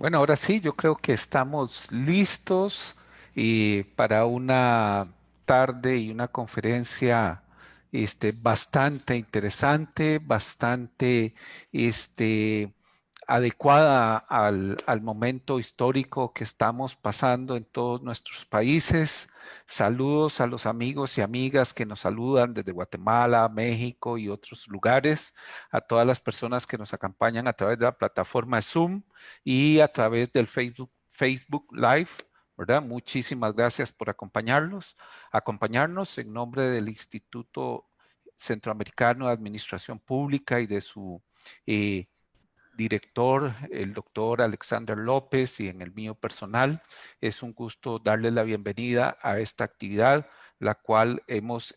Bueno, ahora sí, yo creo que estamos listos para una tarde y una conferencia bastante interesante, bastante este, adecuada al momento histórico que estamos pasando en todos nuestros países. Saludos a los amigos y amigas que nos saludan desde Guatemala, México y otros lugares, a todas las personas que nos acompañan a través de la plataforma Zoom y a través del Facebook Live, ¿verdad? Muchísimas gracias por acompañarnos en nombre del Instituto Centroamericano de Administración Pública y de su eh, director, el doctor Alexander López, y en el mío personal. Es un gusto darle la bienvenida a esta actividad, la cual hemos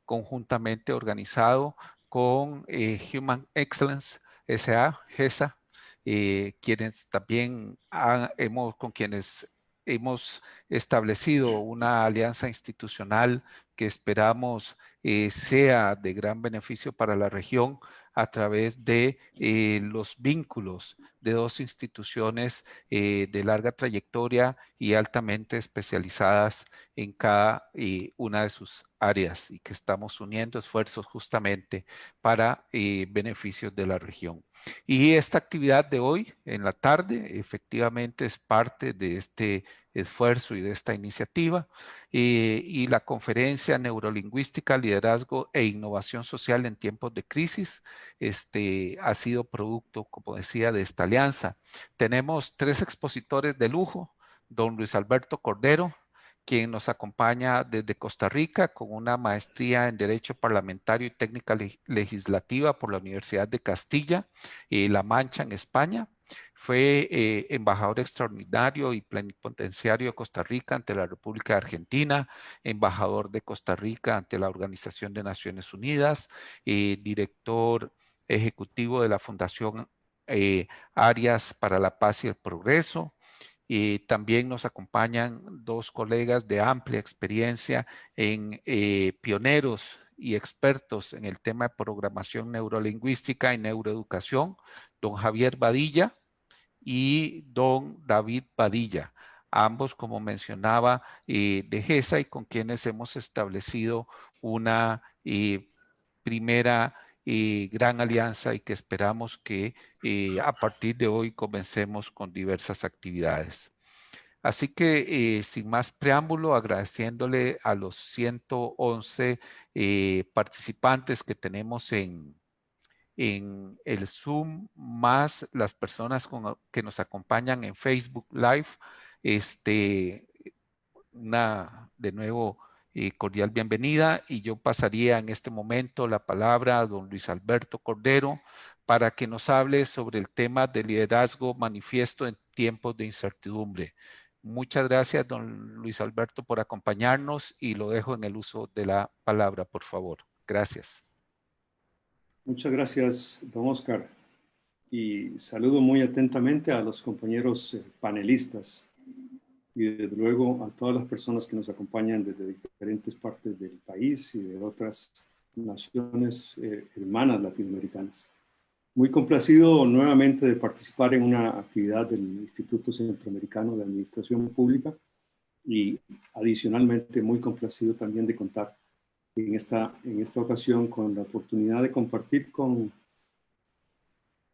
conjuntamente organizado con Human Excellence SA, GESA, quienes también con quienes hemos establecido una alianza institucional que esperamos sea de gran beneficio para la región a través de los vínculos de dos instituciones de larga trayectoria y altamente especializadas en cada una de sus áreas, y que estamos uniendo esfuerzos justamente para beneficios de la región. Y esta actividad de hoy en la tarde efectivamente es parte de este esfuerzo y de esta iniciativa, y la conferencia Neurolingüística, Liderazgo e Innovación Social en Tiempos de Crisis ha sido producto, como decía, de esta alianza. Tenemos tres expositores de lujo: don Luis Alberto Cordero, quien nos acompaña desde Costa Rica con una maestría en Derecho Parlamentario y Técnica Legislativa por la Universidad de Castilla-La Mancha en España. Fue embajador extraordinario y plenipotenciario de Costa Rica ante la República de Argentina, embajador de Costa Rica ante la Organización de Naciones Unidas, director ejecutivo de la Fundación Arias para la Paz y el Progreso. Y también nos acompañan dos colegas de amplia experiencia en pioneros y expertos en el tema de programación neurolingüística y neuroeducación, don Javier Badilla y don David Padilla, ambos, como mencionaba, de GESA, y con quienes hemos establecido una primera gran alianza, y que esperamos que a partir de hoy comencemos con diversas actividades. Así que sin más preámbulo, agradeciéndole a los 111 participantes que tenemos en el Zoom, más las personas que nos acompañan en Facebook Live. Este, de nuevo, cordial bienvenida, y yo pasaría en este momento la palabra a don Luis Alberto Cordero para que nos hable sobre el tema de liderazgo manifiesto en tiempos de incertidumbre. Muchas gracias, don Luis Alberto, por acompañarnos, y lo dejo en el uso de la palabra, por favor. Gracias. Muchas gracias, don Oscar, y saludo muy atentamente a los compañeros panelistas y desde luego a todas las personas que nos acompañan desde diferentes partes del país y de otras naciones hermanas latinoamericanas. Muy complacido nuevamente de participar en una actividad del Instituto Centroamericano de Administración Pública, y adicionalmente muy complacido también de contar en esta ocasión con la oportunidad de compartir con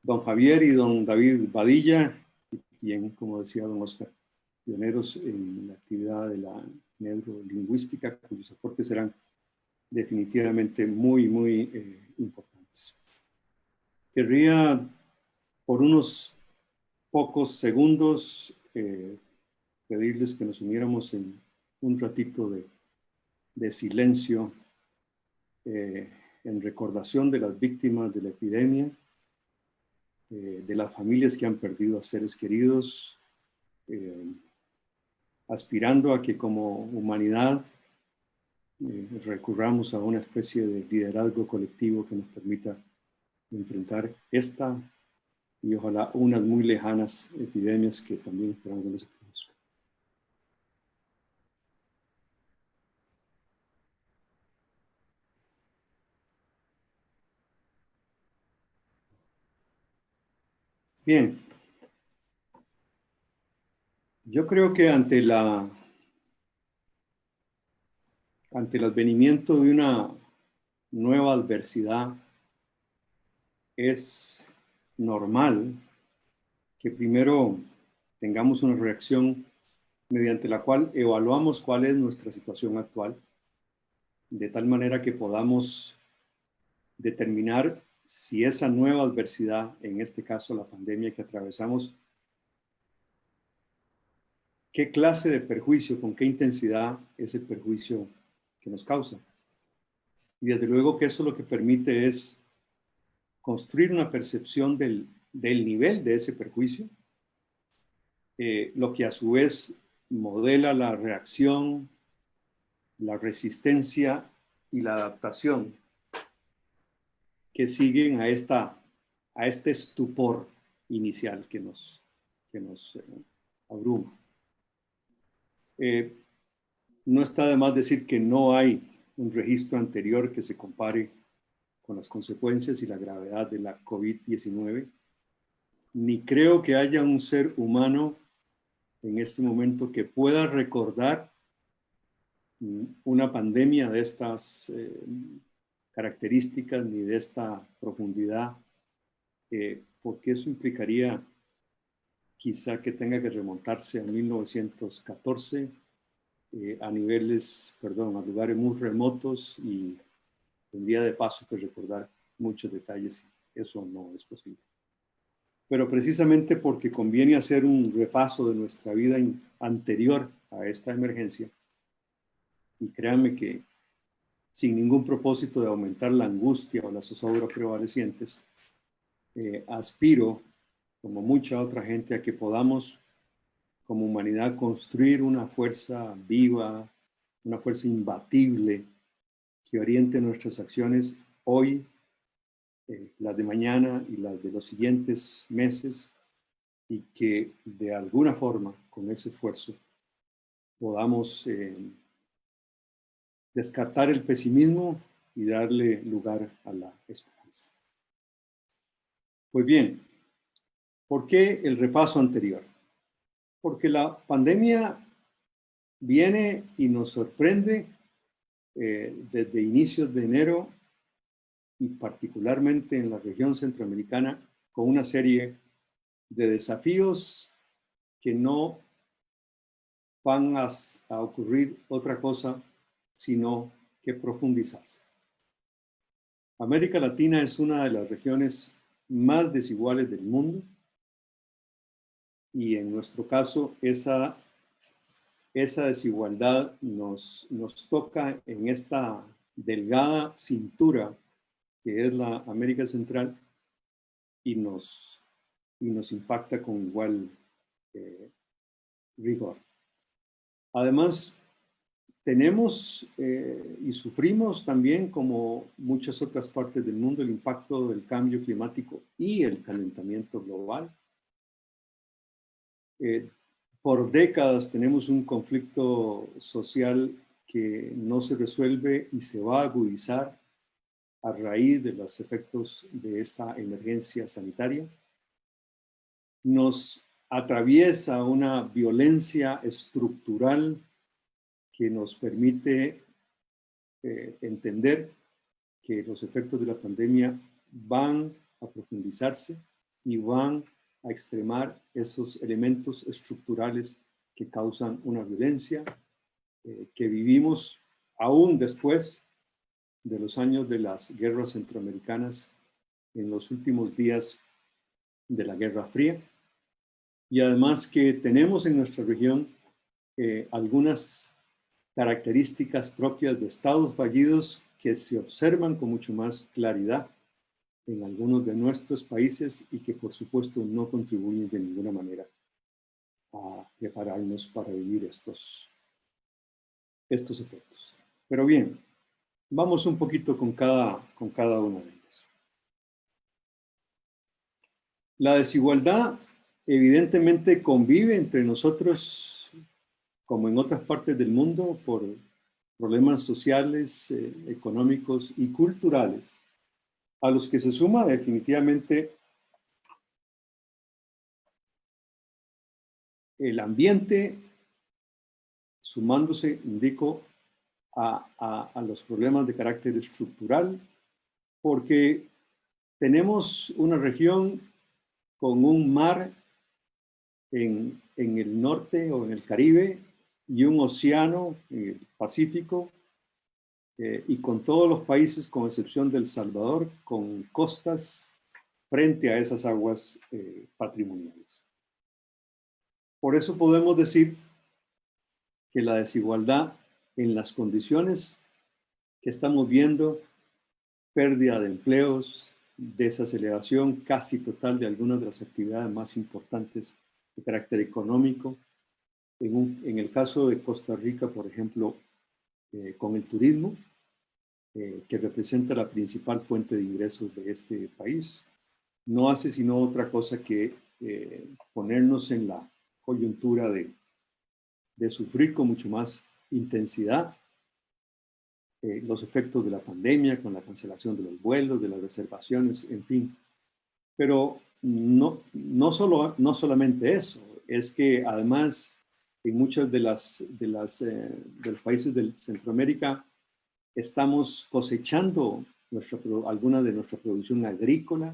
don Javier y don David Badilla, quien, como decía don Oscar, pioneros en la actividad de la neurolingüística, cuyos aportes serán definitivamente muy importantes. Querría por unos pocos segundos pedirles que nos uniéramos en un ratito de silencio en recordación de las víctimas de la epidemia, de las familias que han perdido a seres queridos, aspirando a que como humanidad recurramos a una especie de liderazgo colectivo que nos permita enfrentar esta y ojalá unas muy lejanas epidemias que también esperamos que no se conozcan. Bien, Yo creo que ante el advenimiento de una nueva adversidad, es normal que primero tengamos una reacción mediante la cual evaluamos cuál es nuestra situación actual, de tal manera que podamos determinar si esa nueva adversidad, en este caso la pandemia que atravesamos, qué clase de perjuicio, con qué intensidad es el perjuicio que nos causa. Y desde luego que eso lo que permite es construir una percepción del nivel de ese perjuicio, lo que a su vez modela la reacción, la resistencia y la adaptación que siguen a este estupor inicial que nos abruma. No está de más decir que no hay un registro anterior que se compare con las consecuencias y la gravedad de la COVID-19, ni creo que haya un ser humano en este momento que pueda recordar una pandemia de estas características ni de esta profundidad, porque eso implicaría quizá que tenga que remontarse a 1914, a lugares muy remotos, y tendría de paso que recordar muchos detalles. Eso no es posible. Pero precisamente porque conviene hacer un repaso de nuestra vida anterior a esta emergencia, y créanme que sin ningún propósito de aumentar la angustia o la zozobra prevalecientes, aspiro, como mucha otra gente, a que podamos, como humanidad, construir una fuerza viva, una fuerza imbatible que oriente nuestras acciones hoy, las de mañana y las de los siguientes meses, y que de alguna forma, con ese esfuerzo, podamos descartar el pesimismo y darle lugar a la esperanza. Pues bien, ¿por qué el repaso anterior? Porque la pandemia viene y nos sorprende desde inicios de enero, y particularmente en la región centroamericana, con una serie de desafíos que no van a ocurrir otra cosa sino que profundizarse. América Latina es una de las regiones más desiguales del mundo, y en nuestro caso esa desigualdad nos toca en esta delgada cintura que es la América Central, y nos impacta con igual rigor. Además, tenemos y sufrimos también, como muchas otras partes del mundo, el impacto del cambio climático y el calentamiento global. Por décadas tenemos un conflicto social que no se resuelve y se va a agudizar a raíz de los efectos de esta emergencia sanitaria. Nos atraviesa una violencia estructural que nos permite entender que los efectos de la pandemia van a profundizarse y van a extremar esos elementos estructurales que causan una violencia que vivimos aún después de los años de las guerras centroamericanas, en los últimos días de la Guerra Fría, y además que tenemos en nuestra región algunas características propias de estados fallidos que se observan con mucho más claridad en algunos de nuestros países, y que por supuesto no contribuyen de ninguna manera a prepararnos para vivir estos efectos. Pero bien, vamos un poquito con cada una de ellas. La desigualdad evidentemente convive entre nosotros, como en otras partes del mundo, por problemas sociales, económicos y culturales, a los que se suma definitivamente el ambiente, sumándose, indico, a los problemas de carácter estructural, porque tenemos una región con un mar en el norte o en el Caribe y un océano en el Pacífico, y con todos los países, con excepción de El Salvador, con costas frente a esas aguas patrimoniales. Por eso podemos decir que la desigualdad en las condiciones que estamos viendo, pérdida de empleos, desaceleración casi total de algunas de las actividades más importantes de carácter económico. En el caso de Costa Rica, por ejemplo, con el turismo, que representa la principal fuente de ingresos de este país, no hace sino otra cosa que ponernos en la coyuntura de sufrir con mucho más intensidad los efectos de la pandemia, con la cancelación de los vuelos, de las reservaciones, en fin. Pero no solamente eso, es que además en muchos de los países de Centroamérica estamos cosechando alguna de nuestra producción agrícola,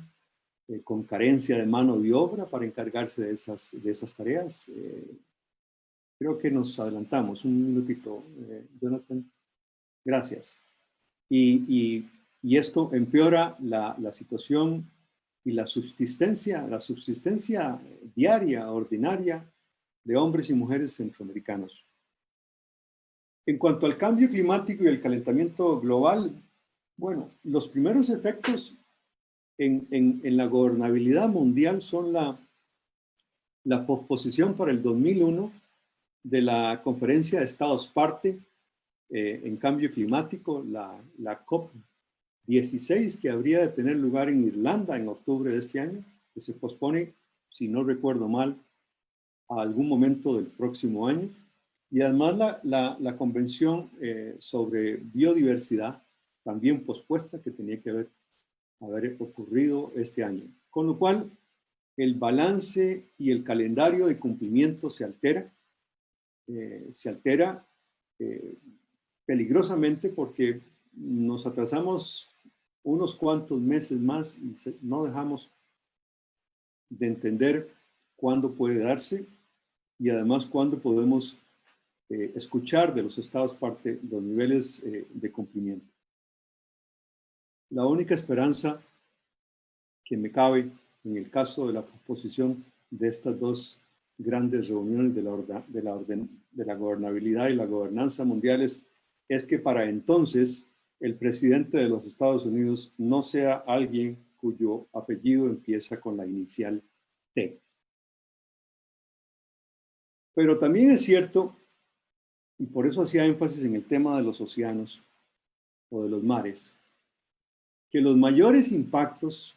con carencia de mano de obra para encargarse de esas tareas. Creo que nos adelantamos un minutito, Jonathan. Gracias. Y esto empeora la situación y la subsistencia diaria, ordinaria, de hombres y mujeres centroamericanos. En cuanto al cambio climático y el calentamiento global, bueno, los primeros efectos en la gobernabilidad mundial son la posposición para el 2001 de la Conferencia de Estados Parte en Cambio Climático, la COP16, que habría de tener lugar en Irlanda en octubre de este año, que se pospone, si no recuerdo mal, a algún momento del próximo año. Y además la Convención sobre Biodiversidad, también pospuesta, que tenía que haber ocurrido este año. Con lo cual, el balance y el calendario de cumplimiento se altera peligrosamente, porque nos atrasamos unos cuantos meses más y no dejamos de entender cuándo puede darse y además cuándo podemos escuchar de los estados parte los niveles de cumplimiento. La única esperanza que me cabe en el caso de la proposición de estas dos grandes reuniones de la gobernabilidad y la gobernanza mundiales es que para entonces el presidente de los Estados Unidos no sea alguien cuyo apellido empieza con la inicial T. Pero también es cierto, y por eso hacía énfasis en el tema de los océanos o de los mares, que los mayores impactos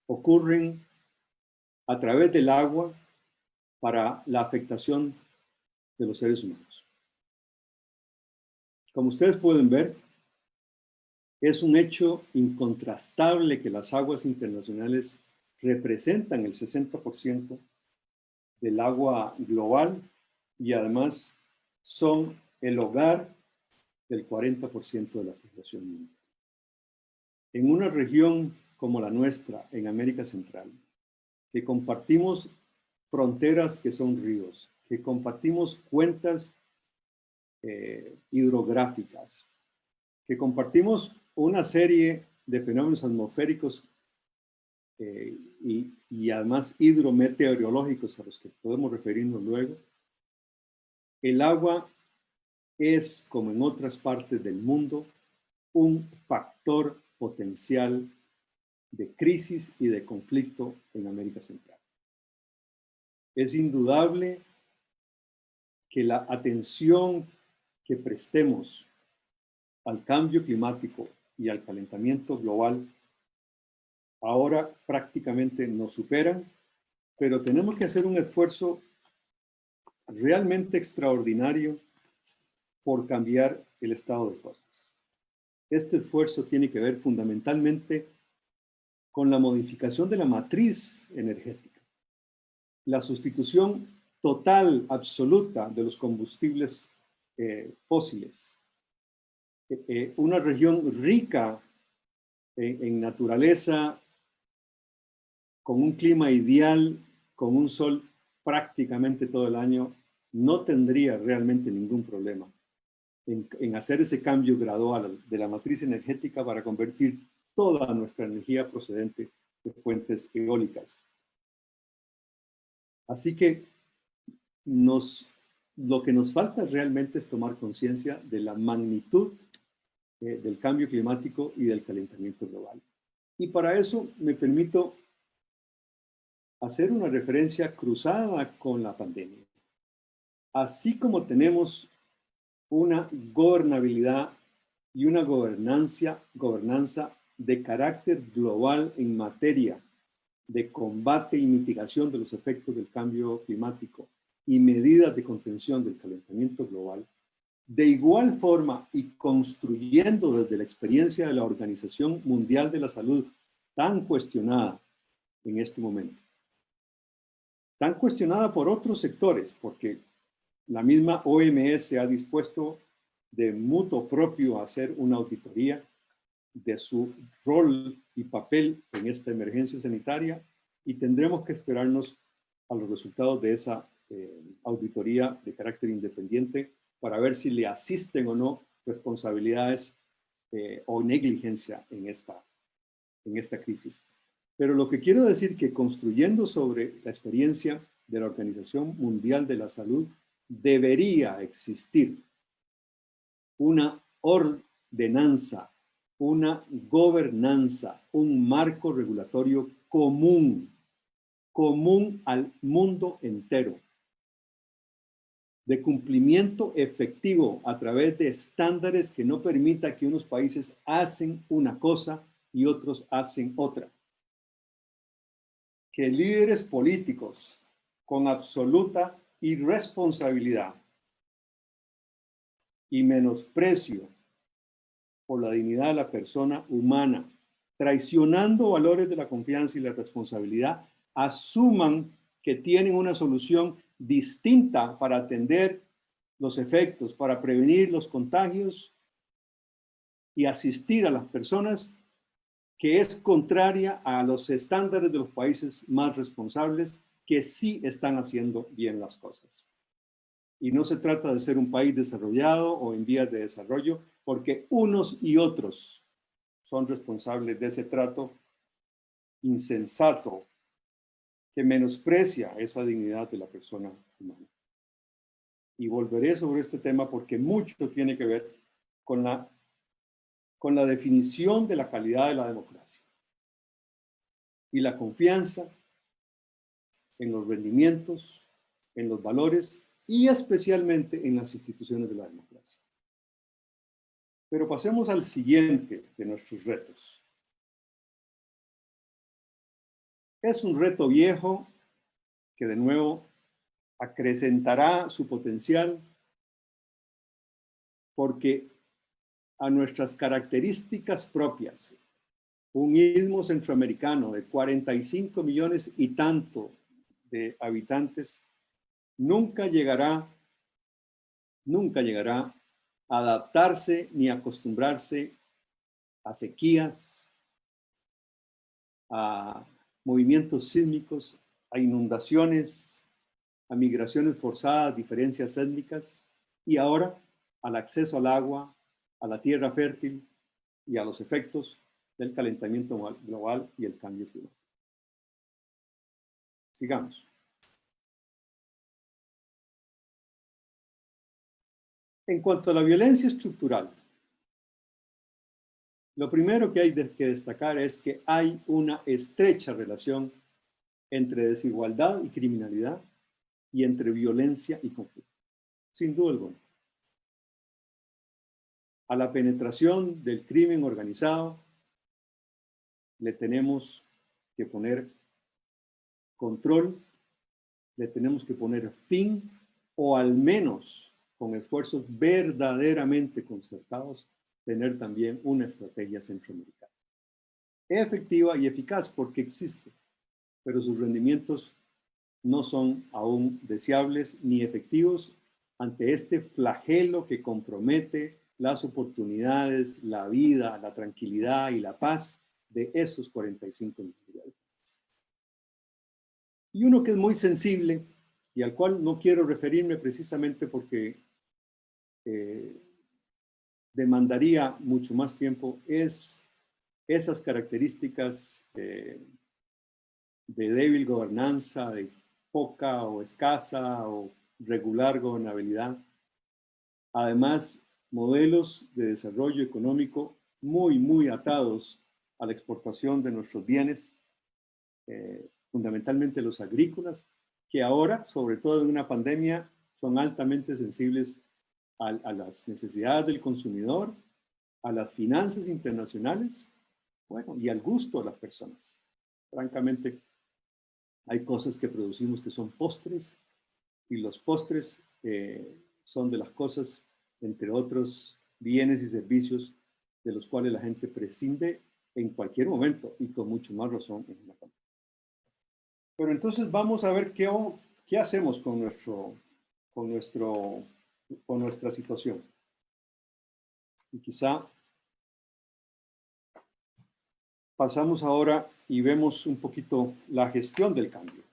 ocurren a través del agua para la afectación de los seres humanos. Como ustedes pueden ver, es un hecho incontrastable que las aguas internacionales representan el 60% del agua global y además son el hogar del 40% de la población mundial. En una región como la nuestra, en América Central, que compartimos fronteras que son ríos, que compartimos cuencas hidrográficas, que compartimos una serie de fenómenos atmosféricos y además hidrometeorológicos a los que podemos referirnos luego, el agua es, como en otras partes del mundo, un factor potencial de crisis y de conflicto en América Central. Es indudable que la atención que prestemos al cambio climático y al calentamiento global ahora prácticamente nos superan, pero tenemos que hacer un esfuerzo realmente extraordinario por cambiar el estado de cosas. Este esfuerzo tiene que ver fundamentalmente con la modificación de la matriz energética, la sustitución total, absoluta de los combustibles fósiles. Una región rica en naturaleza, con un clima ideal, con un sol prácticamente todo el año, no tendría realmente ningún problema en hacer ese cambio gradual de la matriz energética para convertir toda nuestra energía procedente de fuentes eólicas. Así que lo que nos falta realmente es tomar conciencia de la magnitud del cambio climático y del calentamiento global. Y para eso me permito hacer una referencia cruzada con la pandemia. Así como tenemos una gobernabilidad y una gobernanza de carácter global en materia de combate y mitigación de los efectos del cambio climático y medidas de contención del calentamiento global, de igual forma y construyendo desde la experiencia de la Organización Mundial de la Salud, tan cuestionada en este momento, tan cuestionada por otros sectores, porque la misma OMS ha dispuesto de mutuo propio a hacer una auditoría de su rol y papel en esta emergencia sanitaria y tendremos que esperarnos a los resultados de esa auditoría de carácter independiente para ver si le asisten o no responsabilidades o negligencia en esta crisis. Pero lo que quiero decir que construyendo sobre la experiencia de la Organización Mundial de la Salud, debería existir una ordenanza, una gobernanza, un marco regulatorio común al mundo entero, de cumplimiento efectivo a través de estándares que no permita que unos países hacen una cosa y otros hacen otra. Que líderes políticos con absoluta irresponsabilidad y menosprecio por la dignidad de la persona humana, traicionando valores de la confianza y la responsabilidad, asuman que tienen una solución distinta para atender los efectos, para prevenir los contagios y asistir a las personas, que es contraria a los estándares de los países más responsables que sí están haciendo bien las cosas. Y no se trata de ser un país desarrollado o en vías de desarrollo, porque unos y otros son responsables de ese trato insensato que menosprecia esa dignidad de la persona humana. Y volveré sobre este tema porque mucho tiene que ver con la definición de la calidad de la democracia y la confianza en los rendimientos, en los valores y especialmente en las instituciones de la democracia. Pero pasemos al siguiente de nuestros retos. Es un reto viejo que de nuevo acrecentará su potencial porque a nuestras características propias, un istmo centroamericano de 45 millones y tanto de habitantes, nunca llegará a adaptarse ni a acostumbrarse a sequías, a movimientos sísmicos, a inundaciones, a migraciones forzadas, diferencias étnicas y ahora al acceso al agua, a la tierra fértil y a los efectos del calentamiento global y el cambio climático. Sigamos. En cuanto a la violencia estructural, lo primero que hay que destacar es que hay una estrecha relación entre desigualdad y criminalidad y entre violencia y conflicto, sin duda alguna. A la penetración del crimen organizado le tenemos que poner control, le tenemos que poner fin o al menos con esfuerzos verdaderamente concertados, tener también una estrategia centroamericana. Efectiva y eficaz porque existe, pero sus rendimientos no son aún deseables ni efectivos ante este flagelo que compromete las oportunidades, la vida, la tranquilidad y la paz de esos 45 millones. Y uno que es muy sensible y al cual no quiero referirme precisamente porque demandaría mucho más tiempo, es esas características de débil gobernanza, de poca o escasa o regular gobernabilidad. Además, modelos de desarrollo económico muy atados a la exportación de nuestros bienes, fundamentalmente los agrícolas, que ahora, sobre todo en una pandemia, son altamente sensibles a las necesidades del consumidor, a las finanzas internacionales, bueno, y al gusto de las personas. Francamente, hay cosas que producimos que son postres, y los postres son de las cosas, entre otros bienes y servicios, de los cuales la gente prescinde en cualquier momento y con mucho más razón en una pandemia. Pero entonces vamos a ver qué hacemos con nuestra situación. Y quizá pasamos ahora y vemos un poquito la gestión del cambio.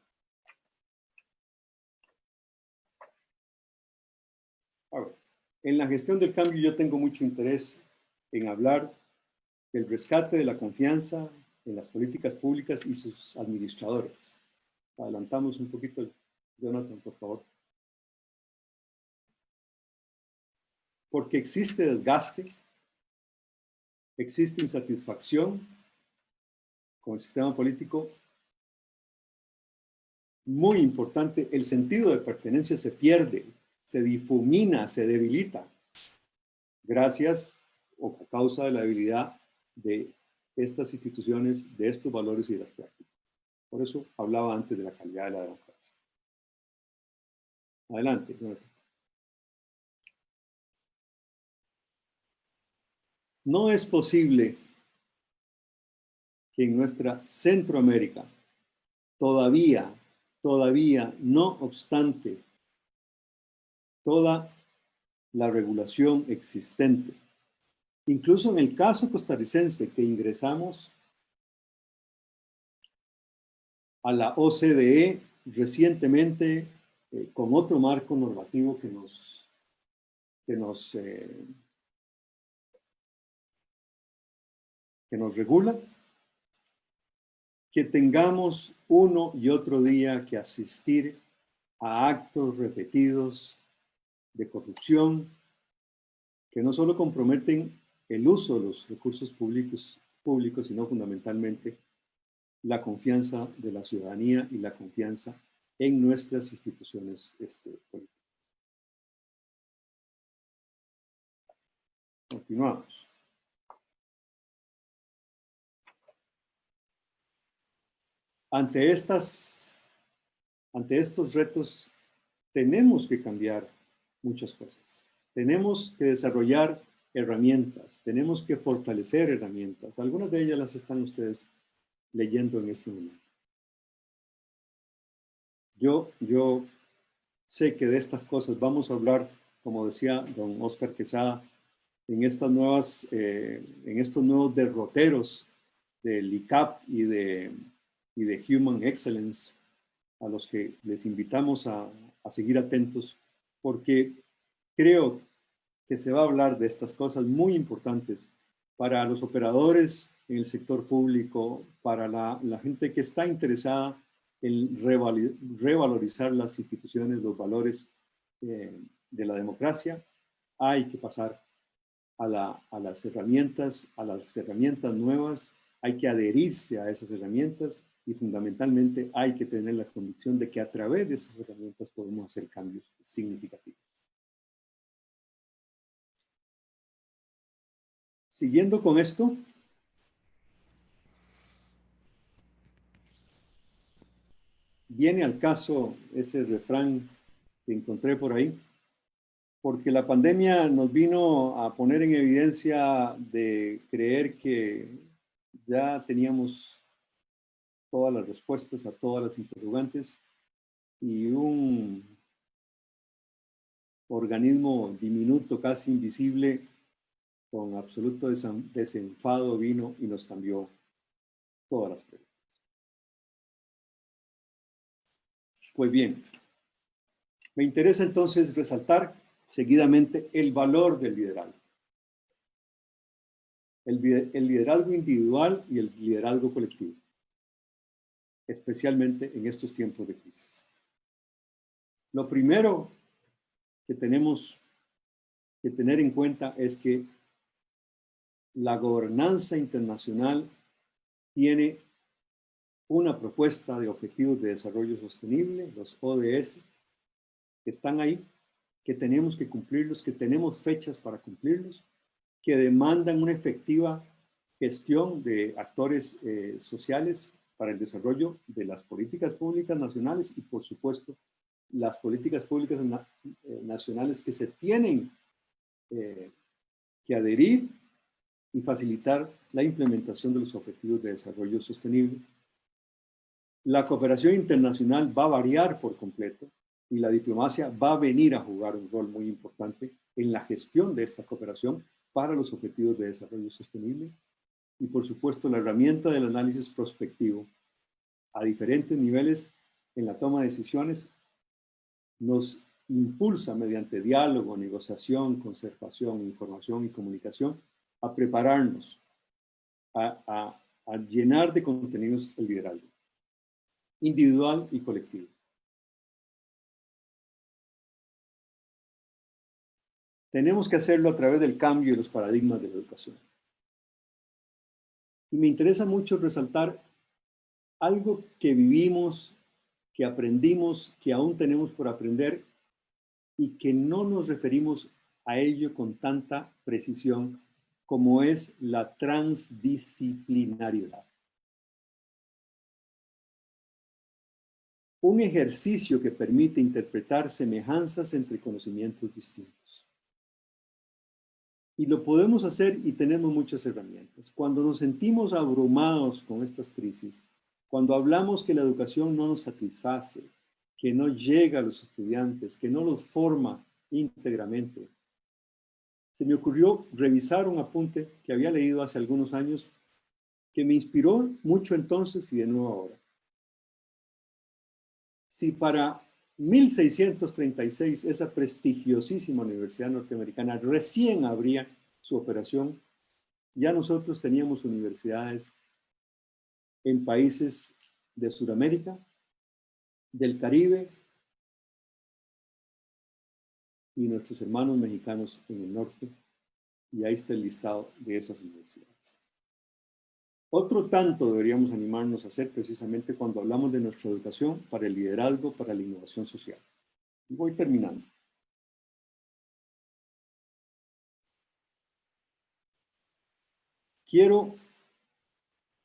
A ver, en la gestión del cambio yo tengo mucho interés en hablar del rescate de la confianza en las políticas públicas y sus administradores. Adelantamos un poquito, Jonathan, por favor. Porque existe desgaste, existe insatisfacción con el sistema político. Muy importante, el sentido de pertenencia se pierde, se difumina, se debilita, gracias o a causa de la debilidad de estas instituciones, de estos valores y de las prácticas. Por eso hablaba antes de la calidad de la democracia. Adelante, Jonathan. No es posible que en nuestra Centroamérica todavía, no obstante toda la regulación existente, incluso en el caso costarricense que ingresamos a la OCDE recientemente con otro marco normativo que nos regula, que tengamos uno y otro día que asistir a actos repetidos de corrupción que no solo comprometen el uso de los recursos públicos, sino fundamentalmente la confianza de la ciudadanía y la confianza en nuestras instituciones políticas. Continuamos. Ante estos retos, tenemos que cambiar muchas cosas. Tenemos que desarrollar herramientas, tenemos que fortalecer herramientas. Algunas de ellas las están ustedes leyendo en este momento. Yo sé que de estas cosas vamos a hablar, como decía don Oscar Quesada, en estos nuevos derroteros del ICAP y de Human Excellence, a los que les invitamos a seguir atentos, porque creo que se va a hablar de estas cosas muy importantes para los operadores en el sector público, para la gente que está interesada en revalorizar las instituciones, los valores de la democracia. Hay que pasar a las herramientas nuevas, hay que adherirse a esas herramientas y fundamentalmente hay que tener la convicción de que a través de esas herramientas podemos hacer cambios significativos. Siguiendo con esto, viene al caso ese refrán que encontré por ahí, porque la pandemia nos vino a poner en evidencia de creer que ya teníamos todas las respuestas a todas las interrogantes y un organismo diminuto, casi invisible, con absoluto desenfado vino y nos cambió todas las preguntas. Pues bien, me interesa entonces resaltar seguidamente el valor del liderazgo. El liderazgo individual y el liderazgo colectivo, especialmente en estos tiempos de crisis. Lo primero que tenemos que tener en cuenta es que la gobernanza internacional tiene una propuesta de objetivos de desarrollo sostenible, los ODS, que están ahí, que tenemos que cumplirlos, que tenemos fechas para cumplirlos, que demandan una efectiva gestión de actores sociales para el desarrollo de las políticas públicas nacionales y, por supuesto, las políticas públicas nacionales que se tienen que adherir y facilitar la implementación de los objetivos de desarrollo sostenible. La cooperación internacional va a variar por completo y la diplomacia va a venir a jugar un rol muy importante en la gestión de esta cooperación para los objetivos de desarrollo sostenible. Y por supuesto la herramienta del análisis prospectivo a diferentes niveles en la toma de decisiones nos impulsa mediante diálogo, negociación, concertación, información y comunicación a prepararnos, a llenar de contenidos el liderazgo, individual y colectivo. Tenemos que hacerlo a través del cambio de los paradigmas de la educación. Y me interesa mucho resaltar algo que vivimos, que aprendimos, que aún tenemos por aprender y que no nos referimos a ello con tanta precisión como es la transdisciplinariedad. Un ejercicio que permite interpretar semejanzas entre conocimientos distintos. Y lo podemos hacer y tenemos muchas herramientas. Cuando nos sentimos abrumados con estas crisis, cuando hablamos que la educación no nos satisface, que no llega a los estudiantes, que no los forma íntegramente, se me ocurrió revisar un apunte que había leído hace algunos años que me inspiró mucho entonces y de nuevo ahora. Si para 1636 esa prestigiosísima universidad norteamericana recién abría su operación, ya nosotros teníamos universidades en países de Sudamérica, del Caribe y nuestros hermanos mexicanos en el norte, y ahí está el listado de esas universidades. Otro tanto deberíamos animarnos a hacer precisamente cuando hablamos de nuestra educación para el liderazgo, para la innovación social. Y voy terminando. Quiero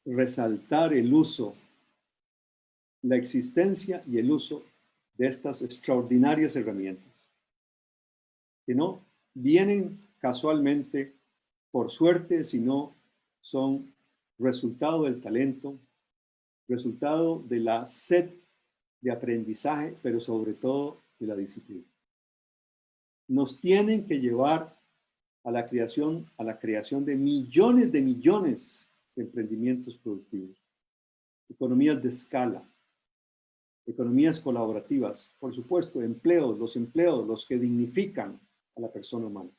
resaltar el uso, la existencia y el uso de estas extraordinarias herramientas, que no vienen casualmente por suerte, sino son resultado del talento, resultado de la sed de aprendizaje, pero sobre todo de la disciplina. Nos tienen que llevar a la creación de millones de emprendimientos productivos, economías de escala, economías colaborativas, por supuesto, empleos, los que dignifican a la persona humana.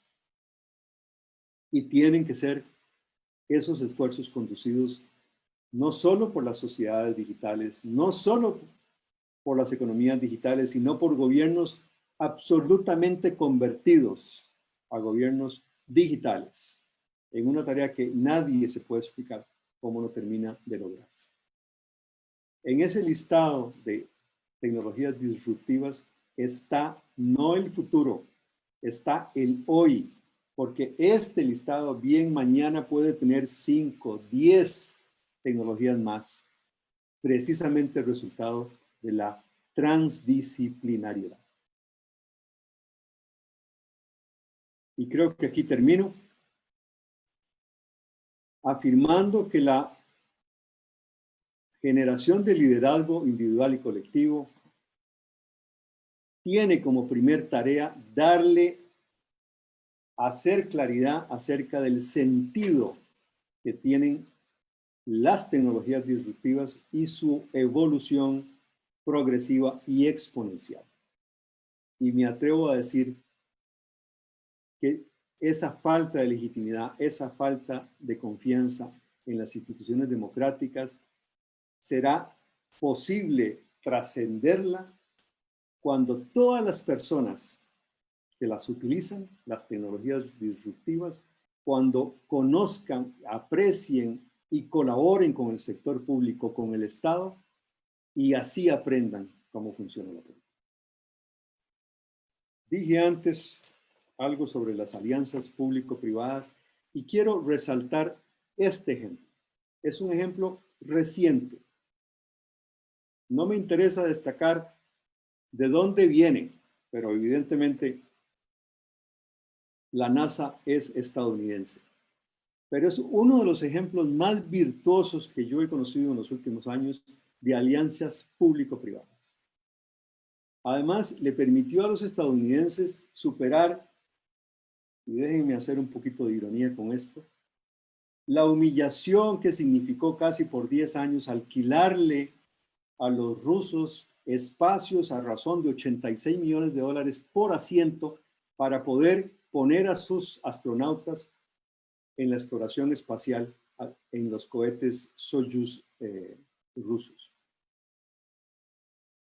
Y tienen que ser esos esfuerzos conducidos no solo por las sociedades digitales, no solo por las economías digitales, sino por gobiernos absolutamente convertidos a gobiernos digitales, en una tarea que nadie se puede explicar cómo no termina de lograrse. En ese listado de tecnologías disruptivas está no el futuro, está el hoy, porque este listado bien mañana puede tener 5, 10 tecnologías más, precisamente el resultado de la transdisciplinariedad. Y creo que aquí termino afirmando que la generación de liderazgo individual y colectivo tiene como primer tarea hacer claridad acerca del sentido que tienen las tecnologías disruptivas y su evolución progresiva y exponencial. Y me atrevo a decir que esa falta de legitimidad, esa falta de confianza en las instituciones democráticas, será posible trascenderla cuando todas las personas que las utilizan, las tecnologías disruptivas, cuando conozcan, aprecien y colaboren con el sector público, con el Estado, y así aprendan cómo funciona la política. Dije antes algo sobre las alianzas público-privadas y quiero resaltar este ejemplo. Es un ejemplo reciente. No me interesa destacar de dónde viene, pero evidentemente la NASA es estadounidense. Pero es uno de los ejemplos más virtuosos que yo he conocido en los últimos años de alianzas público-privadas. Además, le permitió a los estadounidenses superar, y déjenme hacer un poquito de ironía con esto, la humillación que significó casi por 10 años alquilarle a los rusos espacios a razón de $86 millones por asiento para poder poner a sus astronautas en la exploración espacial en los cohetes Soyuz rusos.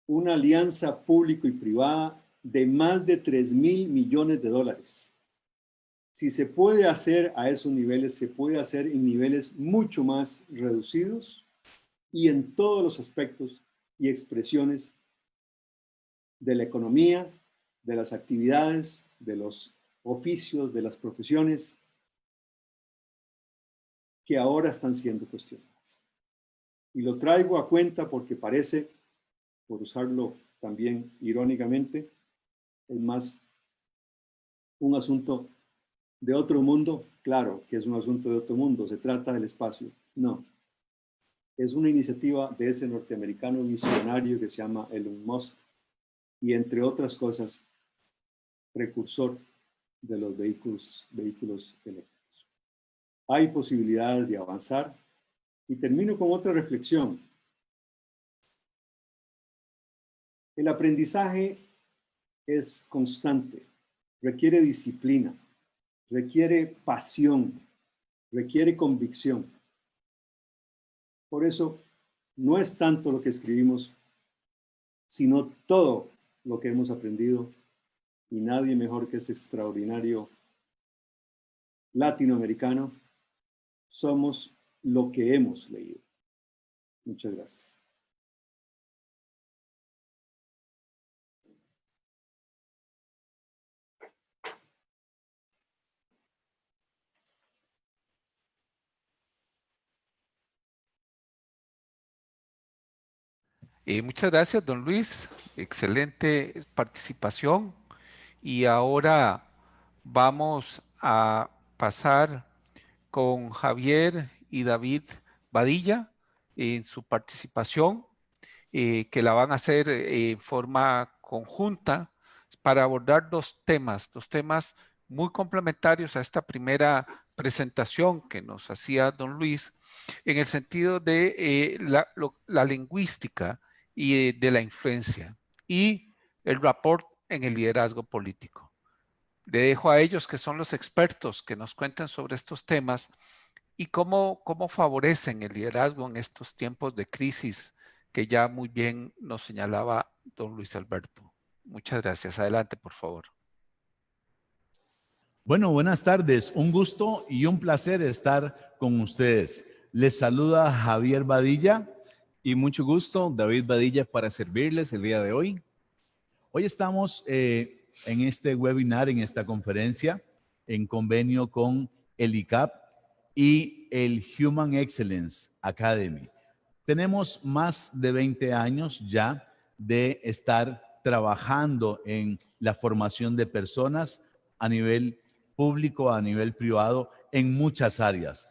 Una alianza público y privada de más de $3.000 millones. Si se puede hacer a esos niveles, se puede hacer en niveles mucho más reducidos y en todos los aspectos y expresiones de la economía, de las actividades, de los oficios, de las profesiones que ahora están siendo cuestionadas. Y lo traigo a cuenta porque parece, por usarlo también irónicamente, es más un asunto de otro mundo. Claro que es un asunto de otro mundo, se trata del espacio. No, es una iniciativa de ese norteamericano visionario que se llama Elon Musk y, entre otras cosas, precursor de los vehículos eléctricos. Hay posibilidades de avanzar y termino con otra reflexión. El aprendizaje es constante, requiere disciplina, requiere pasión, requiere convicción. Por eso, no es tanto lo que escribimos, sino todo lo que hemos aprendido, y nadie mejor que ese extraordinario latinoamericano. Somos lo que hemos leído. Muchas gracias. Muchas gracias, don Luis. Excelente participación. Y ahora vamos a pasar con Javier y David Badilla en su participación, que la van a hacer en forma conjunta para abordar dos temas muy complementarios a esta primera presentación que nos hacía don Luis, en el sentido de la lingüística y de la influencia y el rapport en el liderazgo político. Le dejo a ellos, que son los expertos, que nos cuenten sobre estos temas y cómo favorecen el liderazgo en estos tiempos de crisis que ya muy bien nos señalaba don Luis Alberto. Muchas gracias. Adelante, por favor. Bueno, buenas tardes. Un gusto y un placer estar con ustedes. Les saluda Javier Badilla. Y mucho gusto, David Badilla, para servirles el día de hoy. Hoy estamos en este webinar, en esta conferencia, en convenio con el ICAP y el Human Excellence Academy. Tenemos más de 20 años ya de estar trabajando en la formación de personas a nivel público, a nivel privado, en muchas áreas,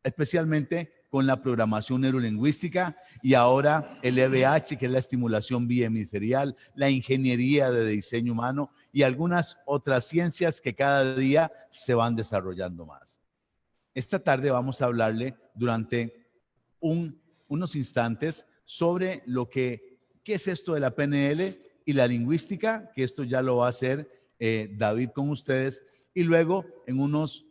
especialmente con la programación neurolingüística y ahora el EBH, que es la estimulación bihemisferial, la ingeniería de diseño humano y algunas otras ciencias que cada día se van desarrollando más. Esta tarde vamos a hablarle durante unos instantes sobre qué es esto de la PNL y la lingüística, que esto ya lo va a hacer David con ustedes, y luego en unos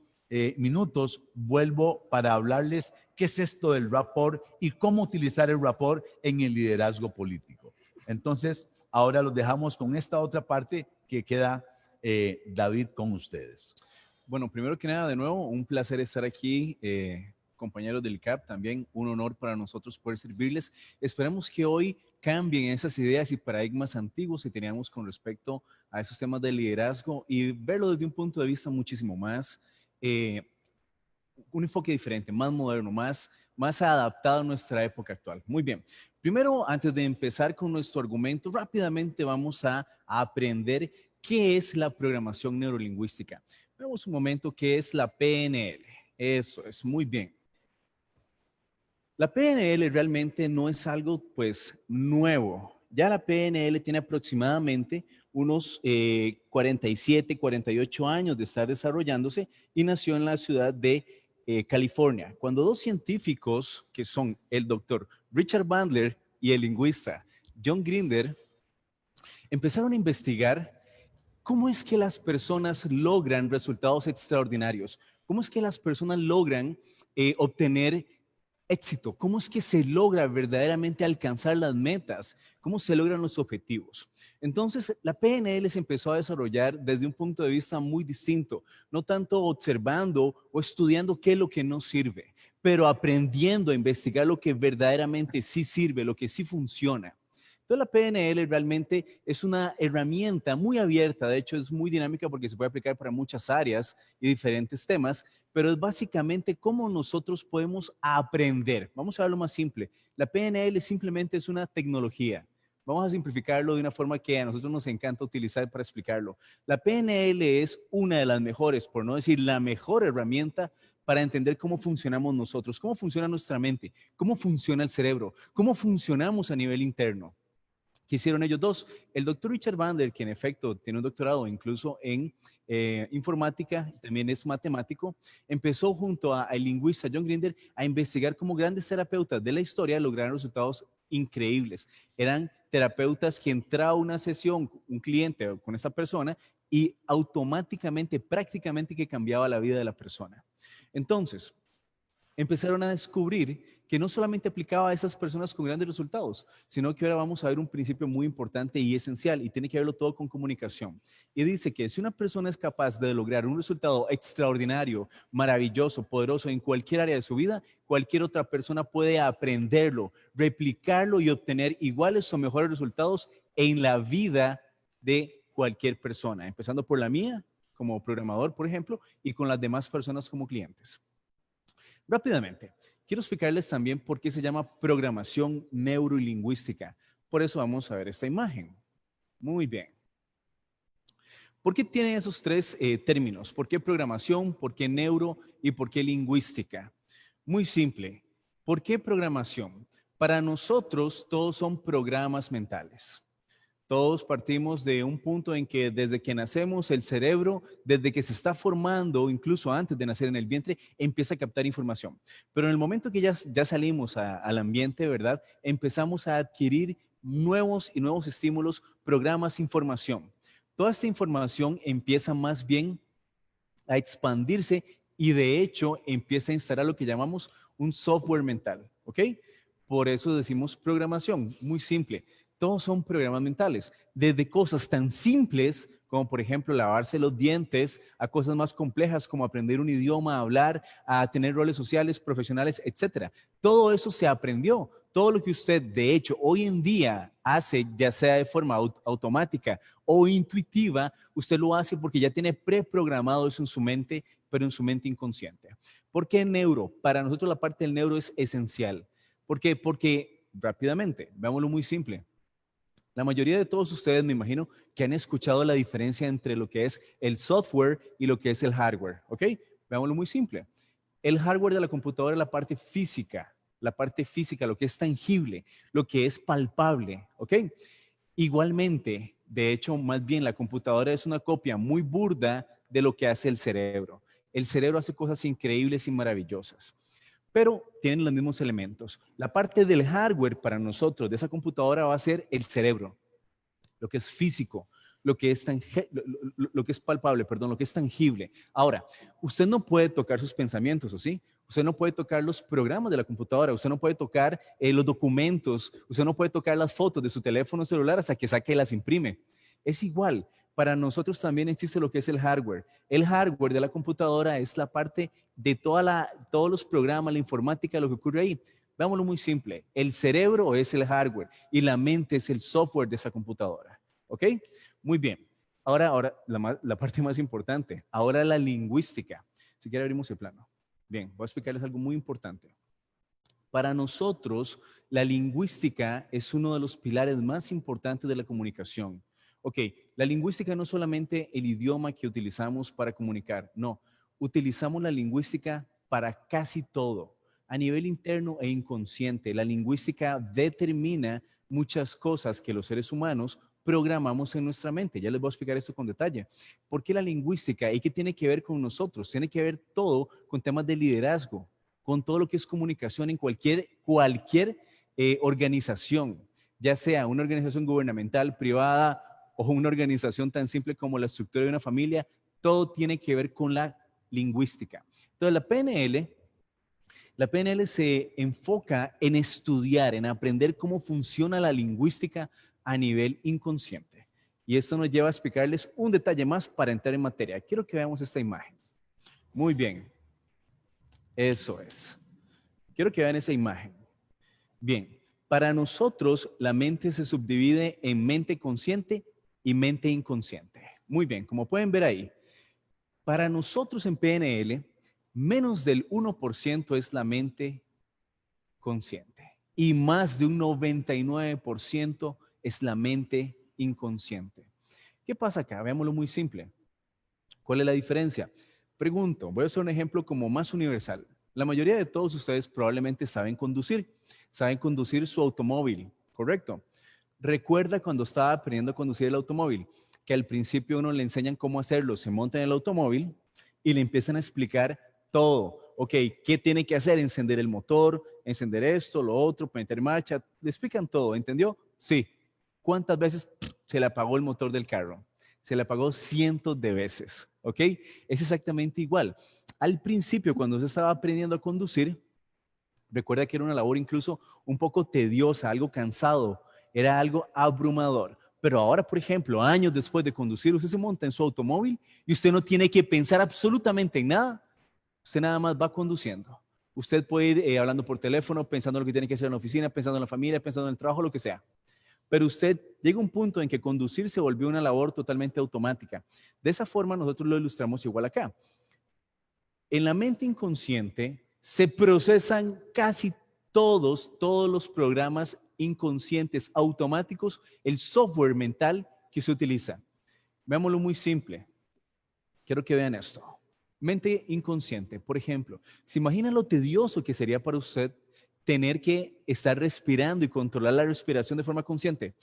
minutos vuelvo para hablarles qué es esto del rapport y cómo utilizar el rapport en el liderazgo político. Entonces, ahora los dejamos con esta otra parte que queda David con ustedes. Bueno, primero que nada, de nuevo, un placer estar aquí, compañeros del CAP, también un honor para nosotros poder servirles. Esperamos que hoy cambien esas ideas y paradigmas antiguos que teníamos con respecto a esos temas de liderazgo y verlo desde un punto de vista muchísimo más, un enfoque diferente, más moderno, más adaptado a nuestra época actual. Muy bien. Primero, antes de empezar con nuestro argumento, rápidamente vamos a aprender qué es la programación neurolingüística. Veamos un momento qué es la PNL. Eso es, muy bien. La PNL realmente no es algo pues nuevo. Ya la PNL tiene aproximadamente unos 47, 48 años de estar desarrollándose y nació en la ciudad de California, cuando dos científicos, que son el doctor Richard Bandler y el lingüista John Grinder, empezaron a investigar cómo es que las personas logran resultados extraordinarios, cómo es que las personas logran obtener éxito, cómo es que se logra verdaderamente alcanzar las metas, cómo se logran los objetivos. Entonces, la PNL se empezó a desarrollar desde un punto de vista muy distinto, no tanto observando o estudiando qué es lo que no sirve, pero aprendiendo a investigar lo que verdaderamente sí sirve, lo que sí funciona. Entonces, la PNL realmente es una herramienta muy abierta, de hecho es muy dinámica porque se puede aplicar para muchas áreas y diferentes temas, pero es básicamente cómo nosotros podemos aprender. Vamos a verlo más simple. La PNL simplemente es una tecnología. Vamos a simplificarlo de una forma que a nosotros nos encanta utilizar para explicarlo. La PNL es una de las mejores, por no decir la mejor herramienta para entender cómo funcionamos nosotros, cómo funciona nuestra mente, cómo funciona el cerebro, cómo funcionamos a nivel interno. ¿Qué hicieron ellos dos? El doctor Richard Bandler, que en efecto tiene un doctorado incluso en informática, también es matemático, empezó junto al lingüista John Grinder a investigar cómo grandes terapeutas de la historia lograron resultados increíbles. Eran terapeutas que entraba a una sesión, un cliente con esa persona, y automáticamente, prácticamente que cambiaba la vida de la persona. Entonces, empezaron a descubrir que no solamente aplicaba a esas personas con grandes resultados, sino que ahora vamos a ver un principio muy importante y esencial, y tiene que verlo todo con comunicación. Y dice que si una persona es capaz de lograr un resultado extraordinario, maravilloso, poderoso en cualquier área de su vida, cualquier otra persona puede aprenderlo, replicarlo y obtener iguales o mejores resultados en la vida de cualquier persona, empezando por la mía como programador, por ejemplo, y con las demás personas como clientes. Rápidamente, quiero explicarles también por qué se llama programación neurolingüística. Por eso vamos a ver esta imagen. Muy bien. ¿Por qué tiene esos tres términos? ¿Por qué programación? ¿Por qué neuro? ¿Y por qué lingüística? Muy simple. ¿Por qué programación? Para nosotros todos son programas mentales. Todos partimos de un punto en que desde que nacemos el cerebro, desde que se está formando, incluso antes de nacer en el vientre, empieza a captar información. Pero en el momento que ya salimos al ambiente, ¿verdad? Empezamos a adquirir nuevos estímulos, programas, información. Toda esta información empieza más bien a expandirse y de hecho empieza a instalar lo que llamamos un software mental, ¿ok? Por eso decimos programación, muy simple. Todos son programas mentales, desde cosas tan simples como por ejemplo lavarse los dientes, a cosas más complejas como aprender un idioma, hablar, a tener roles sociales, profesionales, etcétera. Todo eso se aprendió. Todo lo que usted de hecho hoy en día hace, ya sea de forma automática o intuitiva, usted lo hace porque ya tiene preprogramado eso en su mente, pero en su mente inconsciente. ¿Por qué neuro? Para nosotros la parte del neuro es esencial. ¿Por qué? Porque rápidamente, veámoslo muy simple. La mayoría de todos ustedes me imagino que han escuchado la diferencia entre lo que es el software y lo que es el hardware, ¿ok? Veámoslo muy simple. El hardware de la computadora es la parte física, la parte física, lo que es tangible, lo que es palpable, ¿ok? Igualmente, de hecho, más bien la computadora es una copia muy burda de lo que hace el cerebro. El cerebro hace cosas increíbles y maravillosas, pero tienen los mismos elementos. La parte del hardware para nosotros de esa computadora va a ser el cerebro, lo que es físico, lo que es, lo que es palpable, perdón, lo que es tangible. Ahora, usted no puede tocar sus pensamientos, ¿o sí? Usted no puede tocar los programas de la computadora, usted no puede tocar los documentos, usted no puede tocar las fotos de su teléfono celular hasta que saque y las imprime. Es igual, para nosotros también existe lo que es el hardware. El hardware de la computadora es la parte de todos los programas, la informática, lo que ocurre ahí. Veámoslo muy simple, el cerebro es el hardware y la mente es el software de esa computadora. ¿Ok? Muy bien. Ahora la parte más importante. Ahora la lingüística. Si quiere abrimos el plano. Bien, voy a explicarles algo muy importante. Para nosotros, la lingüística es uno de los pilares más importantes de la comunicación. Ok, la lingüística no es solamente el idioma que utilizamos para comunicar, no. Utilizamos la lingüística para casi todo. A nivel interno e inconsciente, la lingüística determina muchas cosas que los seres humanos programamos en nuestra mente. Ya les voy a explicar esto con detalle. ¿Por qué la lingüística? ¿Y qué tiene que ver con nosotros? Tiene que ver todo con temas de liderazgo, con todo lo que es comunicación en cualquier organización, ya sea una organización gubernamental, privada o una organización tan simple como la estructura de una familia, todo tiene que ver con la lingüística. Entonces la PNL se enfoca en estudiar, en aprender cómo funciona la lingüística a nivel inconsciente. Y esto nos lleva a explicarles un detalle más para entrar en materia. Quiero que veamos esta imagen. Muy bien. Eso es. Quiero que vean esa imagen. Bien, para nosotros la mente se subdivide en mente consciente y mente inconsciente. Muy bien, como pueden ver ahí, para nosotros en PNL, menos del 1% es la mente consciente y más de un 99% es la mente inconsciente. ¿Qué pasa acá? Veámoslo muy simple. ¿Cuál es la diferencia? Pregunto, voy a hacer un ejemplo como más universal. La mayoría de todos ustedes probablemente saben conducir su automóvil, ¿correcto? Recuerda cuando estaba aprendiendo a conducir el automóvil, que al principio uno le enseñan cómo hacerlo, se monta en el automóvil y le empiezan a explicar todo. Ok, ¿qué tiene que hacer? Encender el motor, encender esto, lo otro, meter marcha, le explican todo, ¿entendió? Sí. ¿Cuántas veces se le apagó el motor del carro? Se le apagó cientos de veces, ¿ok? Es exactamente igual. Al principio, cuando usted estaba aprendiendo a conducir, recuerda que era una labor incluso un poco tediosa, algo cansado, era algo abrumador. Pero ahora, por ejemplo, años después de conducir, usted se monta en su automóvil y usted no tiene que pensar absolutamente en nada. Usted nada más va conduciendo. Usted puede ir hablando por teléfono, pensando en lo que tiene que hacer en la oficina, pensando en la familia, pensando en el trabajo, lo que sea. Pero usted llega a un punto en que conducir se volvió una labor totalmente automática. De esa forma nosotros lo ilustramos igual acá. En la mente inconsciente se procesan casi todos los programas inconscientes automáticos, el software mental que se utiliza. Veámoslo muy simple. Quiero que vean esto. Mente inconsciente, por ejemplo, ¿se imagina lo tedioso que sería para usted tener que estar respirando y controlar la respiración de forma consciente?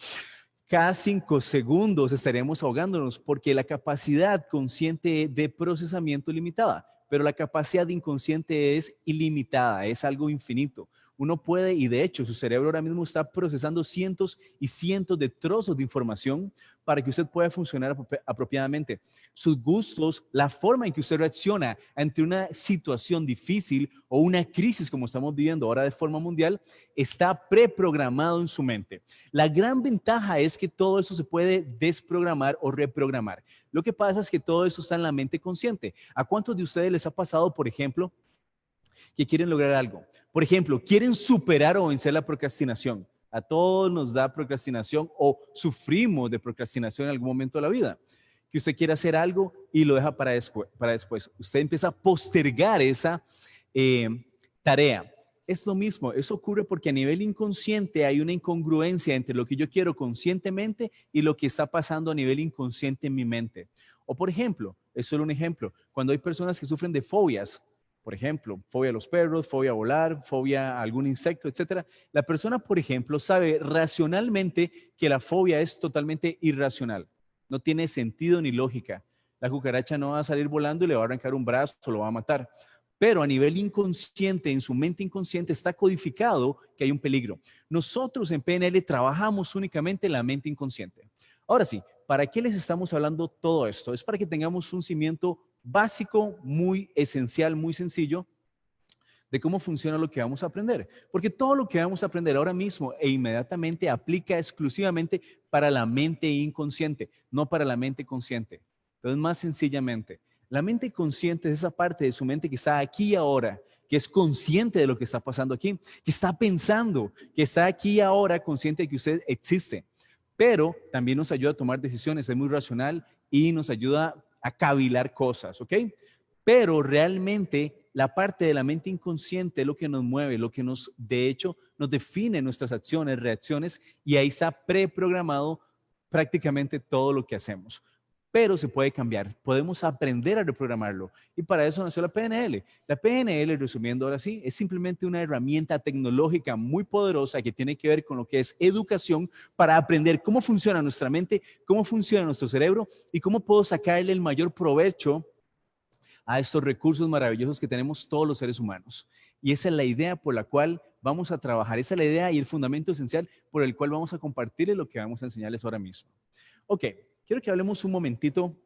Cada 5 segundos estaremos ahogándonos porque la capacidad consciente de procesamiento es limitada, pero la capacidad inconsciente es ilimitada, es algo infinito. Uno puede, y de hecho su cerebro ahora mismo está procesando cientos y cientos de trozos de información para que usted pueda funcionar apropiadamente. Sus gustos, la forma en que usted reacciona ante una situación difícil o una crisis como estamos viviendo ahora de forma mundial, está preprogramado en su mente. La gran ventaja es que todo eso se puede desprogramar o reprogramar. Lo que pasa es que todo eso está en la mente consciente. ¿A cuántos de ustedes les ha pasado, por ejemplo, que quieren lograr algo? Por ejemplo, quieren superar o vencer la procrastinación. A todos nos da procrastinación o sufrimos de procrastinación en algún momento de la vida. Que usted quiere hacer algo y lo deja para después. Usted empieza a postergar esa tarea. Es lo mismo, eso ocurre porque a nivel inconsciente hay una incongruencia entre lo que yo quiero conscientemente y lo que está pasando a nivel inconsciente en mi mente. O por ejemplo, es solo un ejemplo, cuando hay personas que sufren de fobias, Por ejemplo, fobia a los perros, fobia a volar, fobia a algún insecto, etcétera. La persona, por ejemplo, sabe racionalmente que la fobia es totalmente irracional. No tiene sentido ni lógica. La cucaracha no va a salir volando y le va a arrancar un brazo o lo va a matar. Pero a nivel inconsciente, en su mente inconsciente, está codificado que hay un peligro. Nosotros en PNL trabajamos únicamente la mente inconsciente. Ahora sí, ¿para qué les estamos hablando todo esto? Es para que tengamos un cimiento básico, muy esencial, muy sencillo, de cómo funciona lo que vamos a aprender. Porque todo lo que vamos a aprender ahora mismo e inmediatamente aplica exclusivamente para la mente inconsciente, no para la mente consciente. Entonces, más sencillamente, la mente consciente es esa parte de su mente que está aquí y ahora, que es consciente de lo que está pasando aquí, que está pensando, que está aquí y ahora consciente de que usted existe. Pero también nos ayuda a tomar decisiones, es muy racional y nos ayuda a cavilar cosas, ¿ok? Pero realmente la parte de la mente inconsciente es lo que nos mueve, lo que nos, de hecho, nos define nuestras acciones, reacciones, y ahí está preprogramado prácticamente todo lo que hacemos. Pero se puede cambiar, podemos aprender a reprogramarlo. Y para eso nació la PNL. La PNL, resumiendo ahora sí, es simplemente una herramienta tecnológica muy poderosa que tiene que ver con lo que es educación para aprender cómo funciona nuestra mente, cómo funciona nuestro cerebro y cómo puedo sacarle el mayor provecho a estos recursos maravillosos que tenemos todos los seres humanos. Y esa es la idea por la cual vamos a trabajar, esa es la idea y el fundamento esencial por el cual vamos a compartirles lo que vamos a enseñarles ahora mismo. Ok, quiero que hablemos un momentito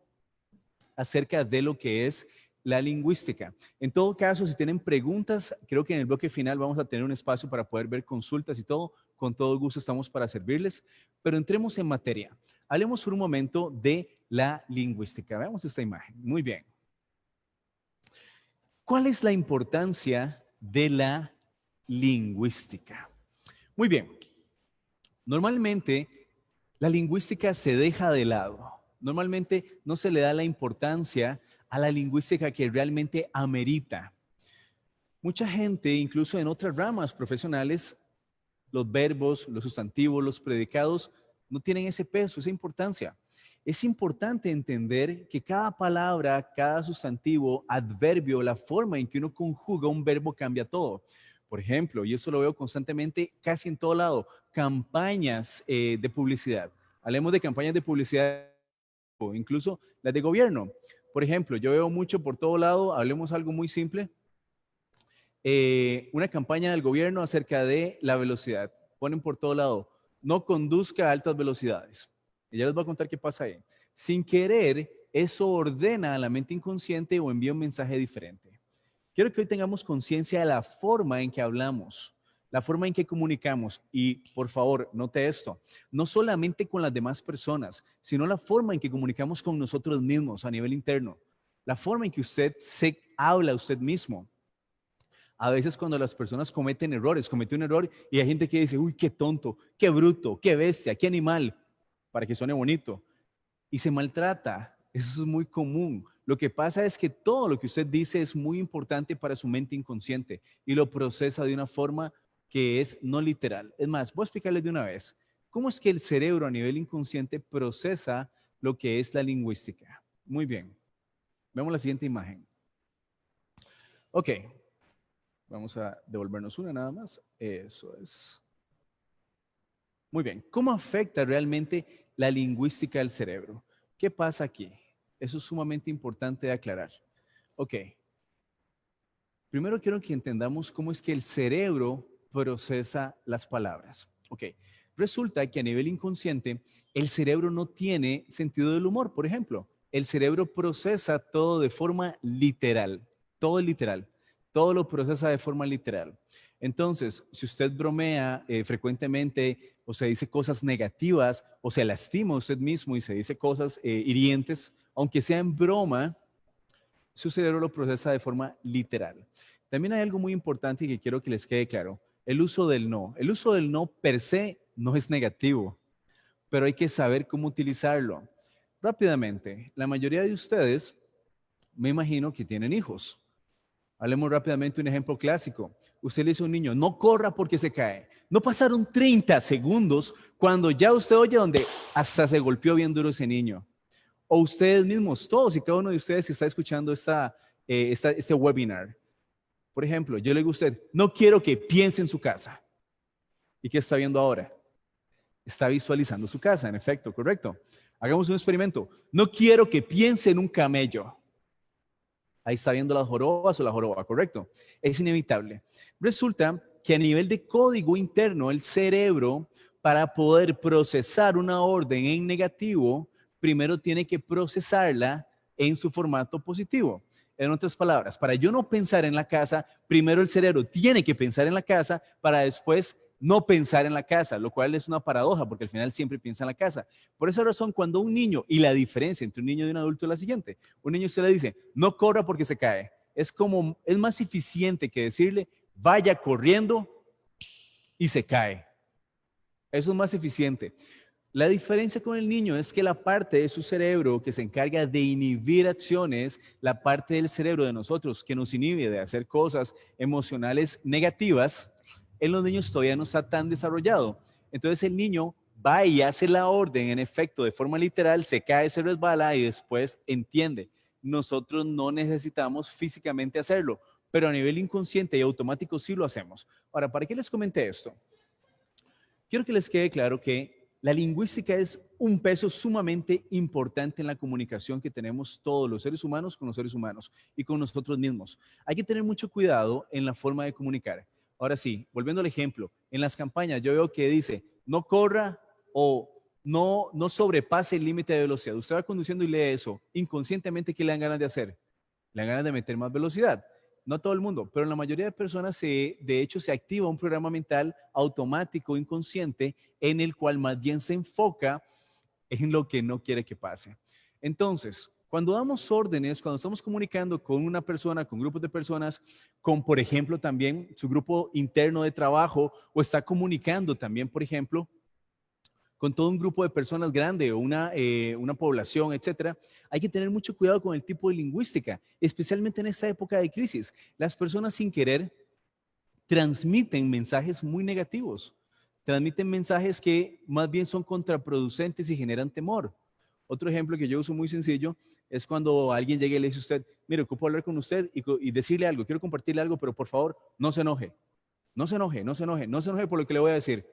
acerca de lo que es la lingüística. En todo caso, si tienen preguntas, creo que en el bloque final vamos a tener un espacio para poder ver consultas y todo. Con todo gusto estamos para servirles, pero entremos en materia. Hablemos por un momento de la lingüística. Veamos esta imagen. Muy bien. ¿Cuál es la importancia de la lingüística? Muy bien. Normalmente, la lingüística se deja de lado. Normalmente no se le da la importancia a la lingüística que realmente amerita. Mucha gente, incluso en otras ramas profesionales, los verbos, los sustantivos, los predicados, no tienen ese peso, esa importancia. Es importante entender que cada palabra, cada sustantivo, adverbio, la forma en que uno conjuga un verbo cambia todo. Por ejemplo, y eso lo veo constantemente casi en todo lado, campañas de publicidad. Hablemos de campañas de publicidad, o incluso las de gobierno. Por ejemplo, yo veo mucho por todo lado, hablemos algo muy simple, una campaña del gobierno acerca de la velocidad. Ponen por todo lado, no conduzca a altas velocidades. Y ya les voy a contar qué pasa ahí. Sin querer, eso ordena a la mente inconsciente o envía un mensaje diferente. Quiero que hoy tengamos conciencia de la forma en que hablamos, la forma en que comunicamos. Y por favor, note esto, no solamente con las demás personas, sino la forma en que comunicamos con nosotros mismos a nivel interno. La forma en que usted se habla a usted mismo. A veces cuando las personas cometen errores, comete un error y hay gente que dice, uy, qué tonto, qué bruto, qué bestia, qué animal, para que suene bonito. Y se maltrata. Eso es muy común. Lo que pasa es que todo lo que usted dice es muy importante para su mente inconsciente y lo procesa de una forma que es no literal. Es más, voy a explicarles de una vez. ¿Cómo es que el cerebro a nivel inconsciente procesa lo que es la lingüística? Muy bien. Vemos la siguiente imagen. Ok. Vamos a devolvernos una nada más. Eso es. Muy bien. ¿Cómo afecta realmente la lingüística al cerebro? ¿Qué pasa aquí? Eso es sumamente importante de aclarar. Ok. Primero quiero que entendamos cómo es que el cerebro procesa las palabras. Ok. Resulta que a nivel inconsciente, el cerebro no tiene sentido del humor, por ejemplo. El cerebro procesa todo de forma literal. Todo es literal. Todo lo procesa de forma literal. Entonces, si usted bromea frecuentemente o se dice cosas negativas o se lastima a usted mismo y se dice cosas hirientes, aunque sea en broma, su cerebro lo procesa de forma literal. También hay algo muy importante que quiero que les quede claro. El uso del no. El uso del no per se no es negativo, pero hay que saber cómo utilizarlo. Rápidamente, la mayoría de ustedes, me imagino que tienen hijos. Hablemos rápidamente de un ejemplo clásico. Usted le dice a un niño, no corra porque se cae. No pasaron 30 segundos cuando ya usted oye donde hasta se golpeó bien duro ese niño. O ustedes mismos, todos y cada uno de ustedes que está escuchando este webinar. Por ejemplo, yo le digo a usted, no quiero que piense en su casa. ¿Y qué está viendo ahora? Está visualizando su casa, en efecto, correcto. Hagamos un experimento. No quiero que piense en un camello. Ahí está viendo las jorobas o la joroba, correcto. Es inevitable. Resulta que a nivel de código interno, el cerebro, para poder procesar una orden en negativo, primero tiene que procesarla en su formato positivo. En otras palabras, para yo no pensar en la casa, primero el cerebro tiene que pensar en la casa para después no pensar en la casa, lo cual es una paradoja porque al final siempre piensa en la casa. Por esa razón, cuando un niño, y la diferencia entre un niño y un adulto es la siguiente, un niño se le dice, no corra porque se cae. Es más eficiente que decirle, vaya corriendo y se cae. Eso es más eficiente. La diferencia con el niño es que la parte de su cerebro que se encarga de inhibir acciones, la parte del cerebro de nosotros que nos inhibe de hacer cosas emocionales negativas, en los niños todavía no está tan desarrollado. Entonces el niño va y hace la orden, en efecto, de forma literal, se cae, se resbala y después entiende. Nosotros no necesitamos físicamente hacerlo, pero a nivel inconsciente y automático sí lo hacemos. Ahora, ¿para qué les comenté esto? Quiero que les quede claro que la lingüística es un peso sumamente importante en la comunicación que tenemos todos los seres humanos con los seres humanos y con nosotros mismos. Hay que tener mucho cuidado en la forma de comunicar. Ahora sí, volviendo al ejemplo, en las campañas yo veo que dice, no corra o no sobrepase el límite de velocidad. Usted va conduciendo y lee eso. Inconscientemente, ¿qué le dan ganas de hacer? Le dan ganas de meter más velocidad. No todo el mundo, pero la mayoría de personas de hecho se activa un programa mental automático, inconsciente, en el cual más bien se enfoca en lo que no quiere que pase. Entonces, cuando damos órdenes, cuando estamos comunicando con una persona, con grupos de personas, con, por ejemplo, también su grupo interno de trabajo, o está comunicando también, por ejemplo, con todo un grupo de personas grande o una población, etcétera, hay que tener mucho cuidado con el tipo de lingüística, especialmente en esta época de crisis. Las personas sin querer transmiten mensajes muy negativos, transmiten mensajes que más bien son contraproducentes y generan temor. Otro ejemplo que yo uso muy sencillo es cuando alguien llega y le dice a usted, mire, ocupo hablar con usted y decirle algo, quiero compartirle algo, pero por favor, no se enoje, no se enoje, no se enoje, no se enoje por lo que le voy a decir.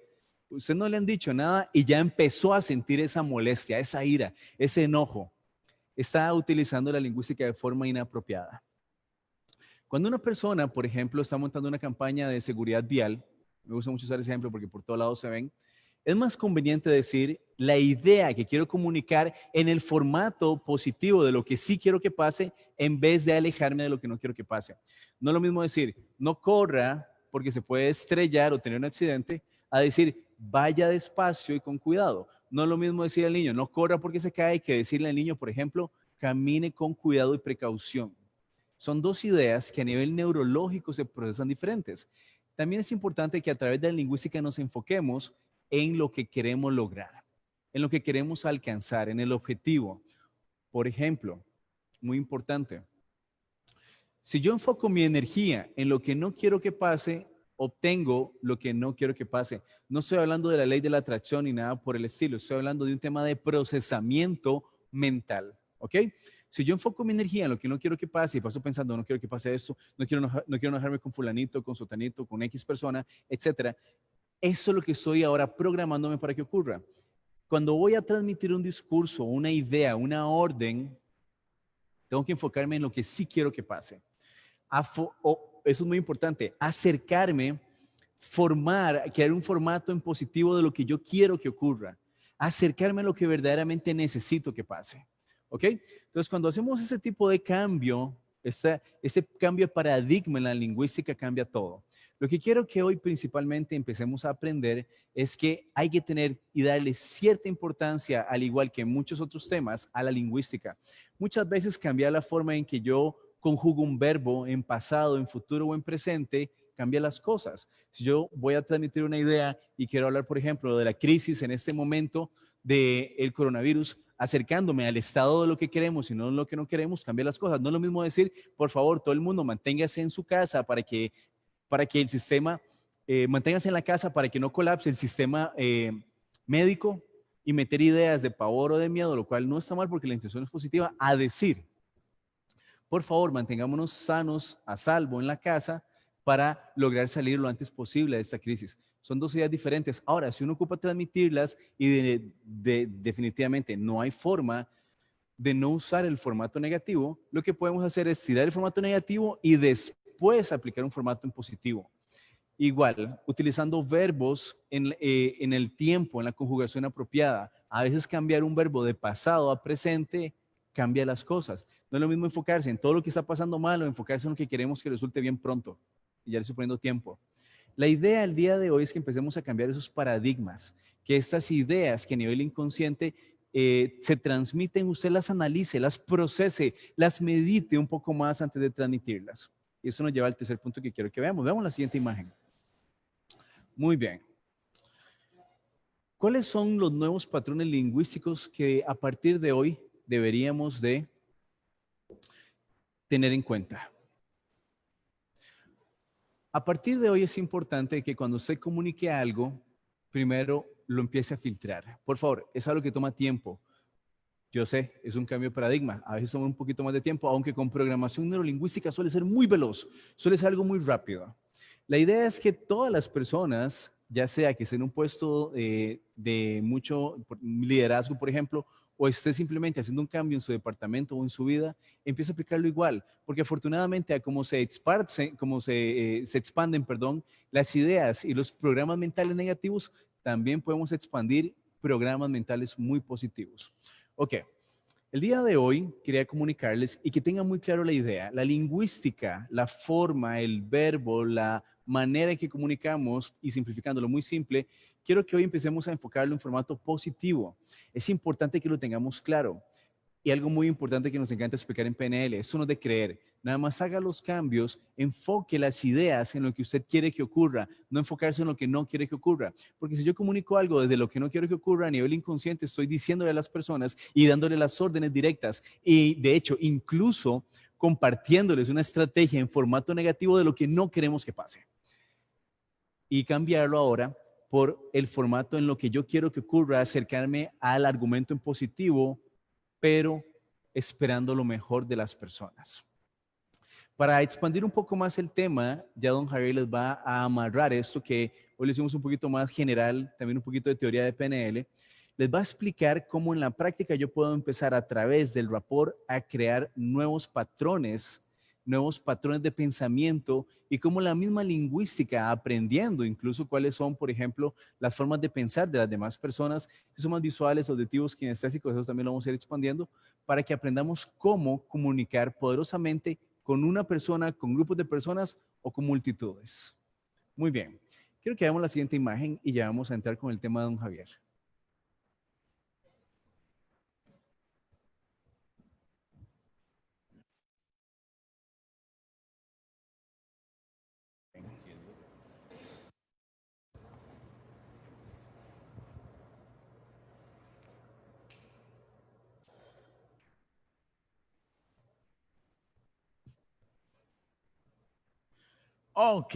Usted no le han dicho nada y ya empezó a sentir esa molestia, esa ira, ese enojo. Está utilizando la lingüística de forma inapropiada. Cuando una persona, por ejemplo, está montando una campaña de seguridad vial, me gusta mucho usar ese ejemplo porque por todos lados se ven, es más conveniente decir la idea que quiero comunicar en el formato positivo de lo que sí quiero que pase en vez de alejarme de lo que no quiero que pase. No es lo mismo decir, no corra porque se puede estrellar o tener un accidente, a decir, vaya despacio y con cuidado. No es lo mismo decir al niño, no corra porque se cae, que decirle al niño, por ejemplo, camine con cuidado y precaución. Son dos ideas que a nivel neurológico se procesan diferentes. También es importante que a través de la lingüística nos enfoquemos en lo que queremos lograr, en lo que queremos alcanzar, en el objetivo. Por ejemplo, muy importante, si yo enfoco mi energía en lo que no quiero que pase, obtengo lo que no quiero que pase. No estoy hablando de la ley de la atracción ni nada por el estilo. Estoy hablando de un tema de procesamiento mental. ¿Ok? Si yo enfoco mi energía en lo que no quiero que pase y paso pensando, no quiero que pase esto, no quiero enojarme con fulanito, con sotanito, con X persona, etcétera, eso es lo que estoy ahora programándome para que ocurra. Cuando voy a transmitir un discurso, una idea, una orden, tengo que enfocarme en lo que sí quiero que pase. Eso es muy importante, acercarme, crear un formato en positivo de lo que yo quiero que ocurra, acercarme a lo que verdaderamente necesito que pase. ¿Ok? Entonces, cuando hacemos ese tipo de cambio, este cambio de paradigma en la lingüística cambia todo. Lo que quiero que hoy principalmente empecemos a aprender es que hay que tener y darle cierta importancia, al igual que muchos otros temas, a la lingüística. Muchas veces cambiar la forma en que yo conjugo un verbo en pasado, en futuro o en presente, cambia las cosas. Si yo voy a transmitir una idea y quiero hablar, por ejemplo, de la crisis en este momento del coronavirus, acercándome al estado de lo que queremos y no lo que no queremos, cambia las cosas. No es lo mismo decir, por favor, todo el mundo manténgase en su casa para que el sistema, manténgase en la casa para que no colapse el sistema médico y meter ideas de pavor o de miedo, lo cual no está mal porque la intención es positiva, a decir, por favor, mantengámonos sanos, a salvo en la casa para lograr salir lo antes posible de esta crisis. Son dos ideas diferentes. Ahora, si uno ocupa transmitirlas y definitivamente no hay forma de no usar el formato negativo, lo que podemos hacer es tirar el formato negativo y después aplicar un formato en positivo. Igual, utilizando verbos en el tiempo, en la conjugación apropiada. A veces cambiar un verbo de pasado a presente cambia las cosas. No es lo mismo enfocarse en todo lo que está pasando mal o enfocarse en lo que queremos que resulte bien pronto. Y ya le estoy poniendo tiempo. La idea el día de hoy es que empecemos a cambiar esos paradigmas, que estas ideas que a nivel inconsciente se transmiten, usted las analice, las procese, las medite un poco más antes de transmitirlas. Y eso nos lleva al tercer punto que quiero que veamos. Veamos la siguiente imagen. Muy bien. ¿Cuáles son los nuevos patrones lingüísticos que a partir de hoy deberíamos de tener en cuenta? A partir de hoy es importante que cuando usted comunique algo, primero lo empiece a filtrar. Por favor, es algo que toma tiempo. Yo sé, es un cambio de paradigma. A veces toma un poquito más de tiempo, aunque con programación neurolingüística suele ser muy veloz, suele ser algo muy rápido. La idea es que todas las personas, ya sea que estén en un puesto de mucho liderazgo, por ejemplo, o esté simplemente haciendo un cambio en su departamento o en su vida, empiece a aplicarlo igual, porque afortunadamente a como se expanden, perdón, las ideas y los programas mentales negativos, también podemos expandir programas mentales muy positivos. Ok, el día de hoy quería comunicarles y que tengan muy claro la idea, la lingüística, la forma, el verbo, la manera en que comunicamos y simplificándolo muy simple, quiero que hoy empecemos a enfocarlo en formato positivo. Es importante que lo tengamos claro. Y algo muy importante que nos encanta explicar en PNL, eso no es de creer. Nada más haga los cambios, enfoque las ideas en lo que usted quiere que ocurra, no enfocarse en lo que no quiere que ocurra. Porque si yo comunico algo desde lo que no quiero que ocurra a nivel inconsciente, estoy diciéndole a las personas y dándole las órdenes directas. Y de hecho, incluso compartiéndoles una estrategia en formato negativo de lo que no queremos que pase. Y cambiarlo ahora por el formato en lo que yo quiero que ocurra, acercarme al argumento en positivo, pero esperando lo mejor de las personas. Para expandir un poco más el tema, ya don Javier les va a amarrar esto que hoy le hicimos un poquito más general, también un poquito de teoría de PNL. Les va a explicar cómo en la práctica yo puedo empezar a través del rapport a crear nuevos patrones de pensamiento y cómo la misma lingüística, aprendiendo incluso cuáles son, por ejemplo, las formas de pensar de las demás personas, que son más visuales, auditivos, kinestésicos, eso también lo vamos a ir expandiendo, para que aprendamos cómo comunicar poderosamente con una persona, con grupos de personas o con multitudes. Muy bien. Quiero que veamos la siguiente imagen y ya vamos a entrar con el tema de don Javier. Ok.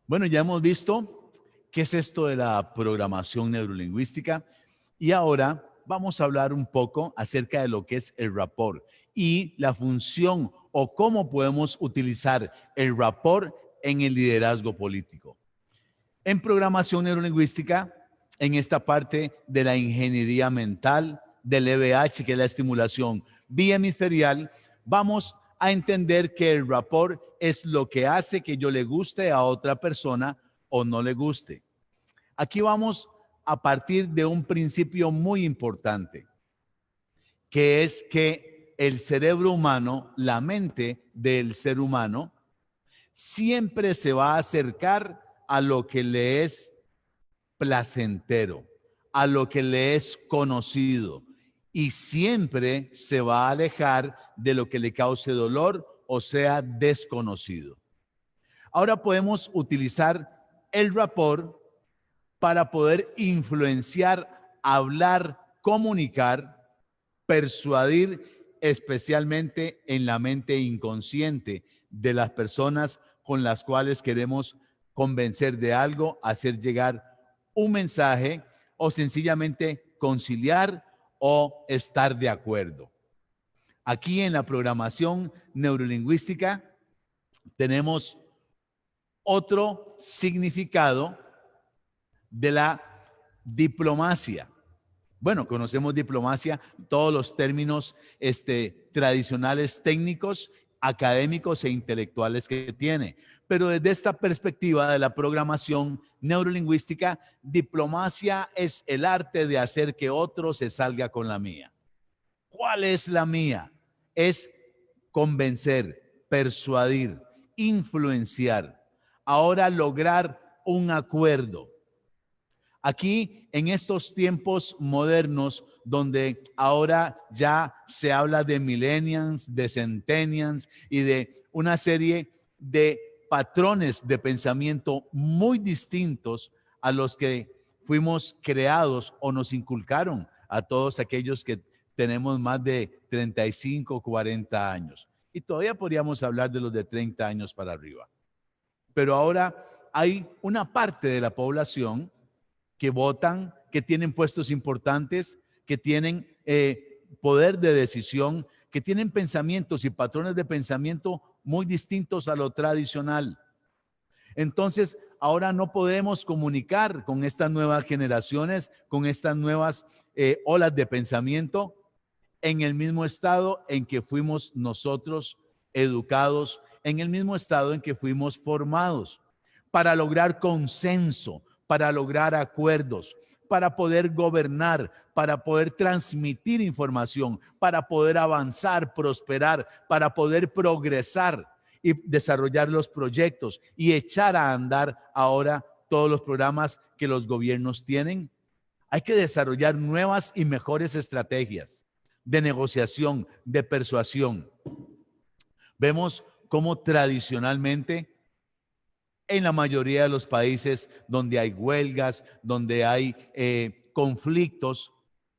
Bueno, ya hemos visto qué es esto de la programación neurolingüística y ahora vamos a hablar un poco acerca de lo que es el rapport y la función o cómo podemos utilizar el rapport en el liderazgo político. En programación neurolingüística, en esta parte de la ingeniería mental, del EBH, que es la estimulación bihemisferial, vamos a entender que el rapport es lo que hace que yo le guste a otra persona o no le guste. Aquí vamos a partir de un principio muy importante, que es que el cerebro humano, la mente del ser humano, siempre se va a acercar a lo que le es placentero, a lo que le es conocido, y siempre se va a alejar de lo que le cause dolor o sea desconocido. Ahora podemos utilizar el rapport para poder influenciar, hablar, comunicar, persuadir, especialmente en la mente inconsciente de las personas con las cuales queremos convencer de algo, hacer llegar un mensaje o sencillamente conciliar o estar de acuerdo. Aquí en la programación neurolingüística tenemos otro significado de la diplomacia. Bueno, conocemos diplomacia, todos los términos tradicionales, técnicos, académicos e intelectuales que tiene. Pero desde esta perspectiva de la programación neurolingüística, diplomacia es el arte de hacer que otro se salga con la mía. ¿Cuál es la mía? Es convencer, persuadir, influenciar. Ahora lograr un acuerdo. Aquí, en estos tiempos modernos, donde ahora ya se habla de millennials, de centennials y de una serie de patrones de pensamiento muy distintos a los que fuimos creados o nos inculcaron a todos aquellos que tenemos más de 35, 40 años. Y todavía podríamos hablar de los de 30 años para arriba. Pero ahora hay una parte de la población que votan, que tienen puestos importantes, que tienen poder de decisión, que tienen pensamientos y patrones de pensamiento muy distintos a lo tradicional. Entonces, ahora no podemos comunicar con estas nuevas generaciones, con estas nuevas olas de pensamiento en el mismo estado en que fuimos nosotros educados, en el mismo estado en que fuimos formados, para lograr consenso, para lograr acuerdos, para poder gobernar, para poder transmitir información, para poder avanzar, prosperar, para poder progresar y desarrollar los proyectos y echar a andar ahora todos los programas que los gobiernos tienen. Hay que desarrollar nuevas y mejores estrategias de negociación, de persuasión. Vemos cómo tradicionalmente en la mayoría de los países donde hay huelgas, donde hay conflictos,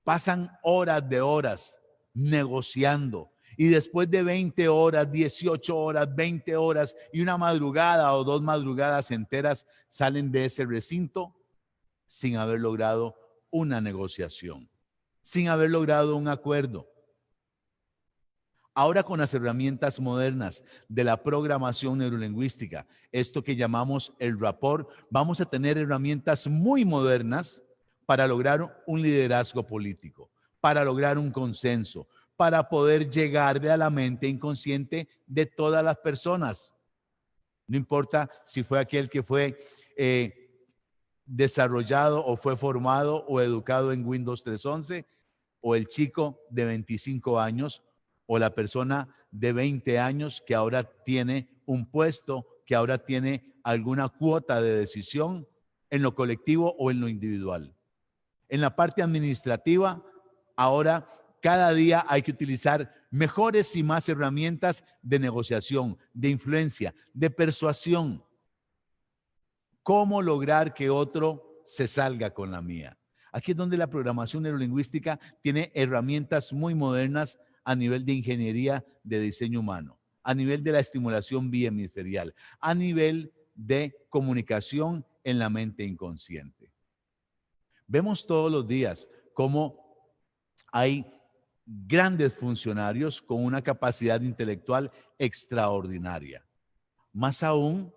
pasan horas de horas negociando. Y después de 20 horas, 18 horas, 20 horas y una madrugada o 2 madrugadas enteras, salen de ese recinto sin haber logrado una negociación, sin haber logrado un acuerdo. Ahora con las herramientas modernas de la programación neurolingüística, esto que llamamos el rapport, vamos a tener herramientas muy modernas para lograr un liderazgo político, para lograr un consenso, para poder llegarle a la mente inconsciente de todas las personas. No importa si fue aquel que fue desarrollado o fue formado o educado en Windows 3.11, o el chico de 25 años, o la persona de 20 años que ahora tiene un puesto, que ahora tiene alguna cuota de decisión en lo colectivo o en lo individual. En la parte administrativa, ahora cada día hay que utilizar mejores y más herramientas de negociación, de influencia, de persuasión. ¿Cómo lograr que otro se salga con la mía? Aquí es donde la programación neurolingüística tiene herramientas muy modernas a nivel de ingeniería de diseño humano, a nivel de la estimulación bihemisferial, a nivel de comunicación en la mente inconsciente. Vemos todos los días cómo hay grandes funcionarios con una capacidad intelectual extraordinaria. Más aún,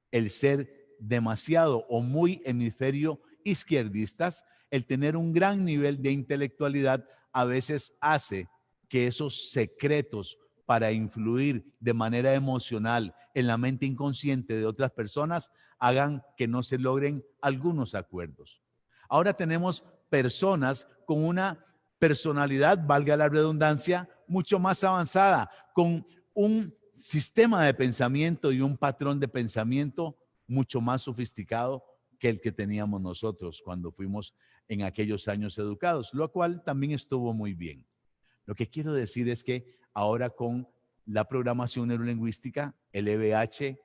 el ser demasiado o muy hemisferio izquierdistas, el tener un gran nivel de intelectualidad a veces hace que esos secretos para influir de manera emocional en la mente inconsciente de otras personas hagan que no se logren algunos acuerdos. Ahora tenemos personas con una personalidad, valga la redundancia, mucho más avanzada, con un sistema de pensamiento y un patrón de pensamiento mucho más sofisticado que el que teníamos nosotros cuando fuimos en aquellos años educados, lo cual también estuvo muy bien. Lo que quiero decir es que ahora con la programación neurolingüística, el EVH,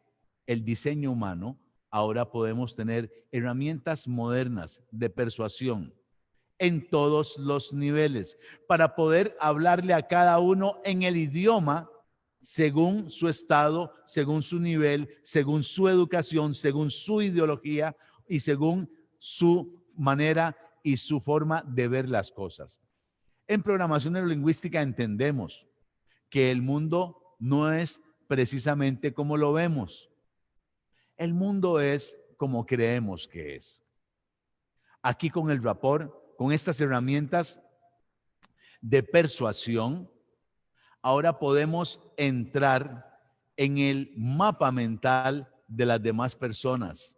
el diseño humano, ahora podemos tener herramientas modernas de persuasión en todos los niveles para poder hablarle a cada uno en el idioma según su estado, según su nivel, según su educación, según su ideología y según su manera y su forma de ver las cosas. En programación neurolingüística entendemos que el mundo no es precisamente como lo vemos. El mundo es como creemos que es. Aquí con el rapport, con estas herramientas de persuasión, ahora podemos entrar en el mapa mental de las demás personas,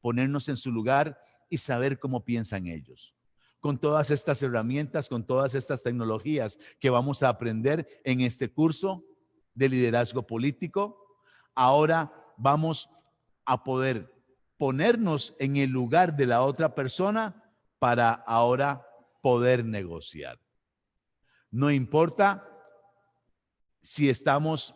ponernos en su lugar y saber cómo piensan ellos. Con todas estas herramientas, con todas estas tecnologías que vamos a aprender en este curso de liderazgo político, ahora vamos a poder ponernos en el lugar de la otra persona para ahora poder negociar. No importa si estamos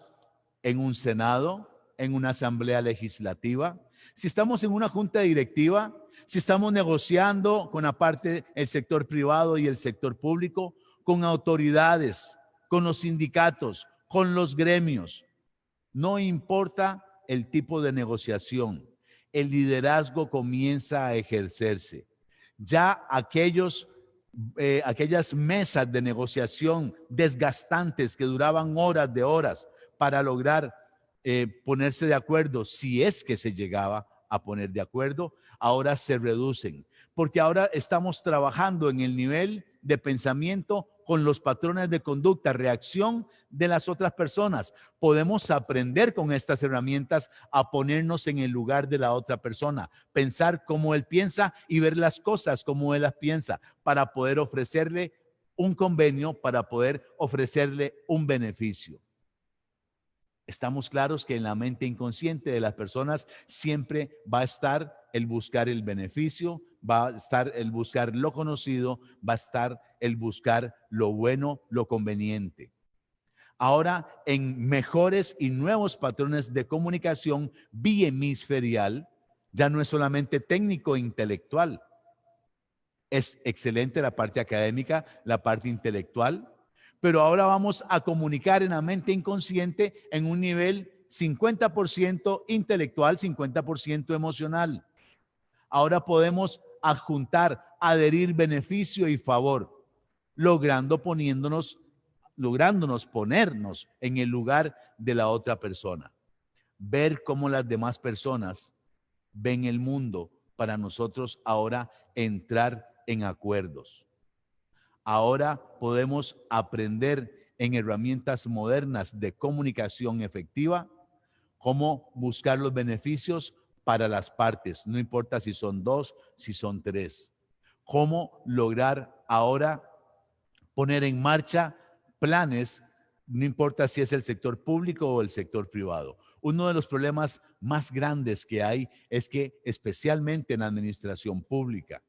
en un Senado, en una asamblea legislativa, si estamos en una junta directiva, si estamos negociando con aparte el sector privado y el sector público, con autoridades, con los sindicatos, con los gremios. No importa el tipo de negociación, el liderazgo comienza a ejercerse. Ya aquellas mesas de negociación desgastantes que duraban horas de horas para lograr ponerse de acuerdo, si es que se llegaba a poner de acuerdo, ahora se reducen, porque ahora estamos trabajando en el nivel de pensamiento con los patrones de conducta, reacción de las otras personas. Podemos aprender con estas herramientas a ponernos en el lugar de la otra persona, pensar como él piensa y ver las cosas como él las piensa, para poder ofrecerle un convenio, para poder ofrecerle un beneficio. Estamos claros que en la mente inconsciente de las personas siempre va a estar el buscar el beneficio, va a estar el buscar lo conocido, va a estar el buscar lo bueno, lo conveniente. Ahora, en mejores y nuevos patrones de comunicación bihemisferial, ya no es solamente técnico e intelectual. Es excelente la parte académica, la parte intelectual, pero ahora vamos a comunicar en la mente inconsciente en un nivel 50% intelectual, 50% emocional. Ahora podemos adjuntar, adherir beneficio y favor, lográndonos ponernos en el lugar de la otra persona. Ver cómo las demás personas ven el mundo para nosotros ahora entrar en acuerdos. Ahora podemos aprender en herramientas modernas de comunicación efectiva cómo buscar los beneficios para las partes, no importa si son dos, si son tres. Cómo lograr ahora poner en marcha planes, no importa si es el sector público o el sector privado. Uno de los problemas más grandes que hay es que, especialmente en la administración pública,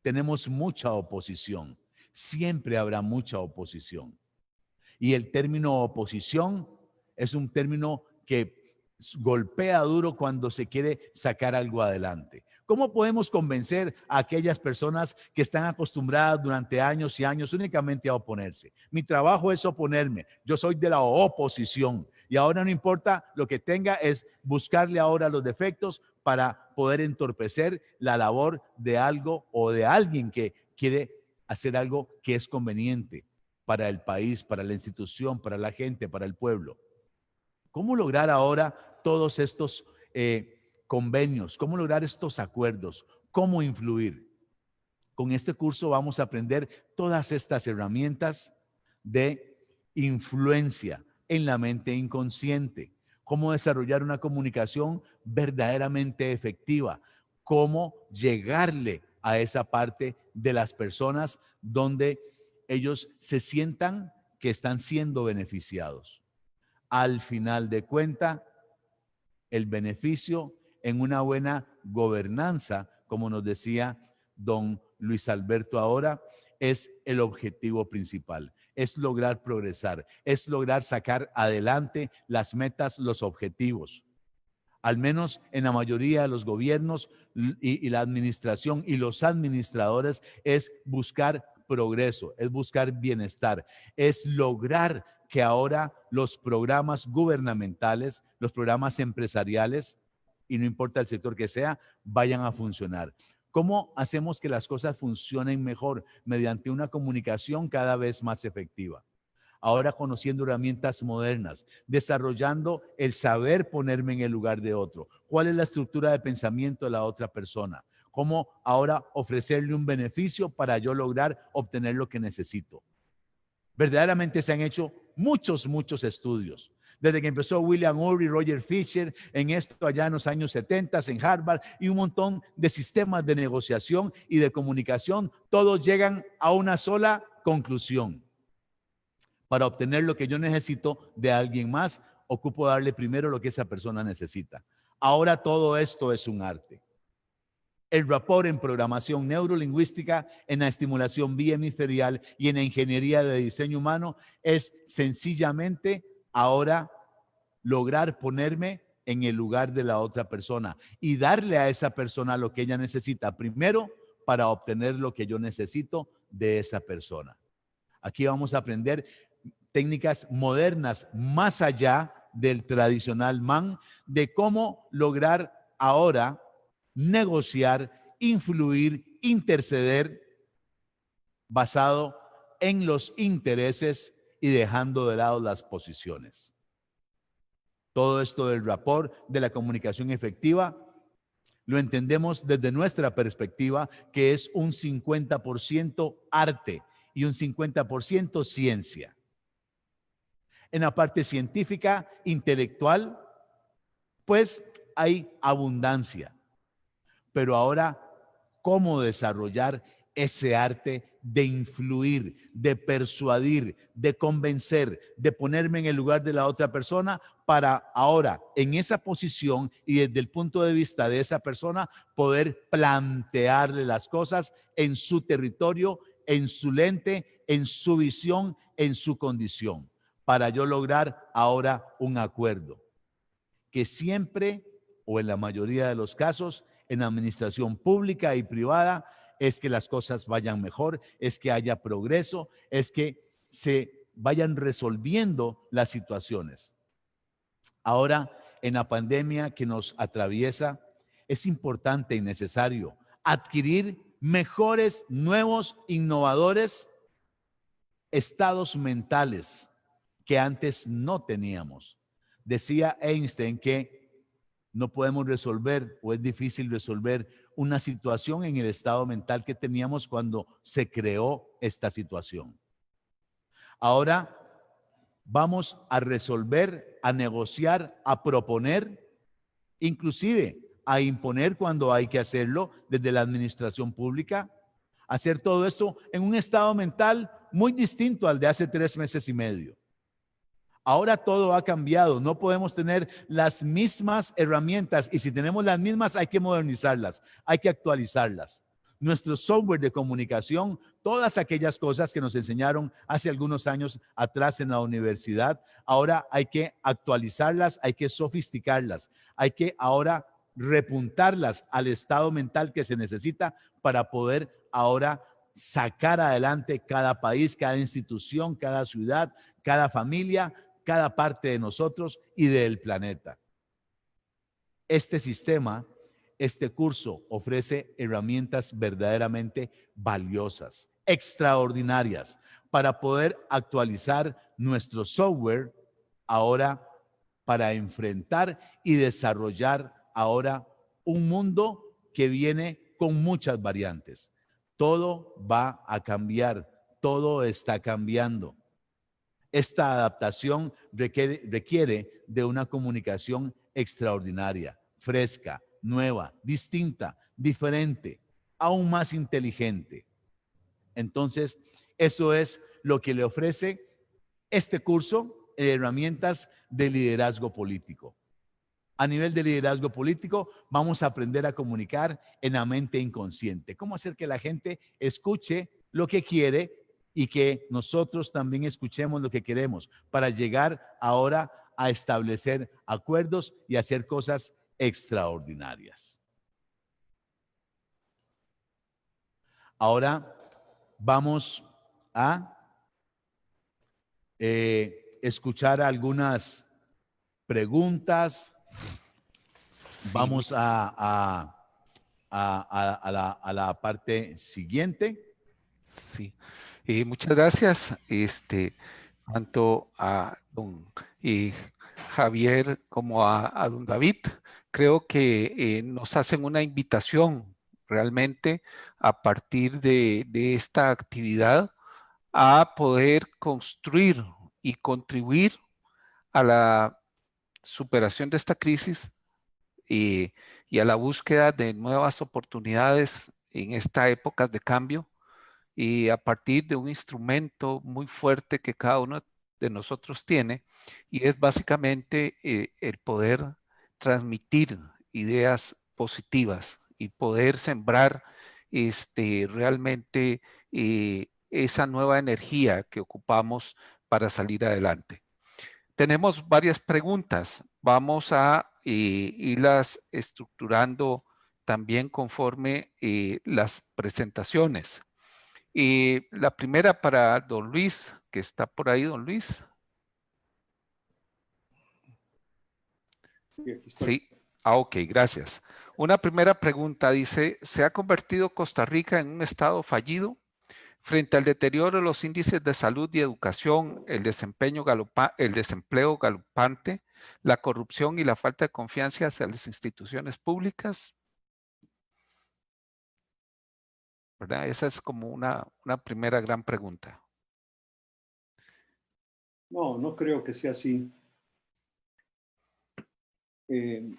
tenemos mucha oposición. Siempre habrá mucha oposición. Y el término oposición es un término que golpea duro cuando se quiere sacar algo adelante. ¿Cómo podemos convencer a aquellas personas que están acostumbradas durante años y años únicamente a oponerse? Mi trabajo es oponerme. Yo soy de la oposición y ahora no importa lo que tenga, es buscarle ahora los defectos para poder entorpecer la labor de algo o de alguien que quiere hacer algo que es conveniente para el país, para la institución, para la gente, para el pueblo. ¿Cómo lograr ahora todos estos convenios? ¿Cómo lograr estos acuerdos? ¿Cómo influir? Con este curso vamos a aprender todas estas herramientas de influencia en la mente inconsciente. Cómo desarrollar una comunicación verdaderamente efectiva. Cómo llegarle a esa parte de las personas donde ellos se sientan que están siendo beneficiados. Al final de cuentas, el beneficio en una buena gobernanza, como nos decía don Luis Alberto ahora, es el objetivo principal. Es lograr progresar, es lograr sacar adelante las metas, los objetivos. Al menos en la mayoría de los gobiernos y la administración y los administradores es buscar progreso, es buscar bienestar, es lograr que ahora los programas gubernamentales, los programas empresariales, y no importa el sector que sea, vayan a funcionar. ¿Cómo hacemos que las cosas funcionen mejor? Mediante una comunicación cada vez más efectiva. ahora conociendo herramientas modernas, desarrollando el saber ponerme en el lugar de otro, cuál es la estructura de pensamiento de la otra persona, cómo ahora ofrecerle un beneficio para yo lograr obtener lo que necesito. Verdaderamente se han hecho muchos estudios. Desde que empezó William Ury, Roger Fisher, en esto allá en los años 70 en Harvard, y un montón de sistemas de negociación y de comunicación, todos llegan a una sola conclusión. Para obtener lo que yo necesito de alguien más, ocupo darle primero lo que esa persona necesita. Ahora todo esto es un arte. El rapport en programación neurolingüística, en la estimulación bihemisferial y en la ingeniería de diseño humano es sencillamente ahora lograr ponerme en el lugar de la otra persona y darle a esa persona lo que ella necesita primero para obtener lo que yo necesito de esa persona. Aquí vamos a aprender técnicas modernas más allá del tradicional MAN, de cómo lograr ahora negociar, influir, interceder basado en los intereses y dejando de lado las posiciones. Todo esto del rapport, de la comunicación efectiva, lo entendemos desde nuestra perspectiva, que es un 50% arte y un 50% ciencia. En la parte científica, intelectual, pues hay abundancia. Pero ahora, ¿cómo desarrollar ese arte de influir, de persuadir, de convencer, de ponerme en el lugar de la otra persona para ahora, en esa posición y desde el punto de vista de esa persona, poder plantearle las cosas en su territorio, en su lente, en su visión, en su condición, para yo lograr ahora un acuerdo que siempre, o en la mayoría de los casos, en administración pública y privada, es que las cosas vayan mejor, es que haya progreso, es que se vayan resolviendo las situaciones. Ahora, en la pandemia que nos atraviesa, es importante y necesario adquirir mejores, nuevos, innovadores estados mentales que antes no teníamos. Decía Einstein que no podemos resolver o es difícil resolver una situación en el estado mental que teníamos cuando se creó esta situación. Ahora vamos a resolver, a negociar, a proponer, inclusive a imponer cuando hay que hacerlo desde la administración pública, hacer todo esto en un estado mental muy distinto al de hace 3 meses y medio. Ahora todo ha cambiado, no podemos tener las mismas herramientas y si tenemos las mismas hay que modernizarlas, hay que actualizarlas. Nuestro software de comunicación, todas aquellas cosas que nos enseñaron hace algunos años atrás en la universidad, ahora hay que actualizarlas, hay que sofisticarlas, hay que ahora repuntarlas al estado mental que se necesita para poder ahora sacar adelante cada país, cada institución, cada ciudad, cada familia, cada parte de nosotros y del planeta. Este sistema, este curso ofrece herramientas verdaderamente valiosas, extraordinarias, para poder actualizar nuestro software ahora para enfrentar y desarrollar ahora un mundo que viene con muchas variantes. Todo va a cambiar, todo está cambiando. Esta adaptación requiere de una comunicación extraordinaria, fresca, nueva, distinta, diferente, aún más inteligente. Entonces, eso es lo que le ofrece este curso de herramientas de liderazgo político. A nivel de liderazgo político, vamos a aprender a comunicar en la mente inconsciente. ¿Cómo hacer que la gente escuche lo que quiere y que nosotros también escuchemos lo que queremos para llegar ahora a establecer acuerdos y hacer cosas extraordinarias? Ahora vamos a escuchar algunas preguntas. Sí, Vamos a la parte siguiente. sí. Muchas gracias. tanto a don Javier como a don David. Creo que nos hacen una invitación realmente a partir de esta actividad a poder construir y contribuir a la superación de esta crisis y a la búsqueda de nuevas oportunidades en estas épocas de cambio y a partir de un instrumento muy fuerte que cada uno de nosotros tiene y es básicamente el poder transmitir ideas positivas y poder sembrar realmente esa nueva energía que ocupamos para salir adelante. Tenemos varias preguntas. Vamos a irlas estructurando también conforme las presentaciones. La primera para don Luis, que está por ahí, don Luis. Sí, aquí estoy. Sí. Ok, gracias. Una primera pregunta dice, ¿se ha convertido Costa Rica en un estado fallido? Frente al deterioro de los índices de salud y educación, el desempleo galopante, la corrupción y la falta de confianza hacia las instituciones públicas, ¿verdad? Esa es como una primera gran pregunta. No, no creo que sea así. Eh,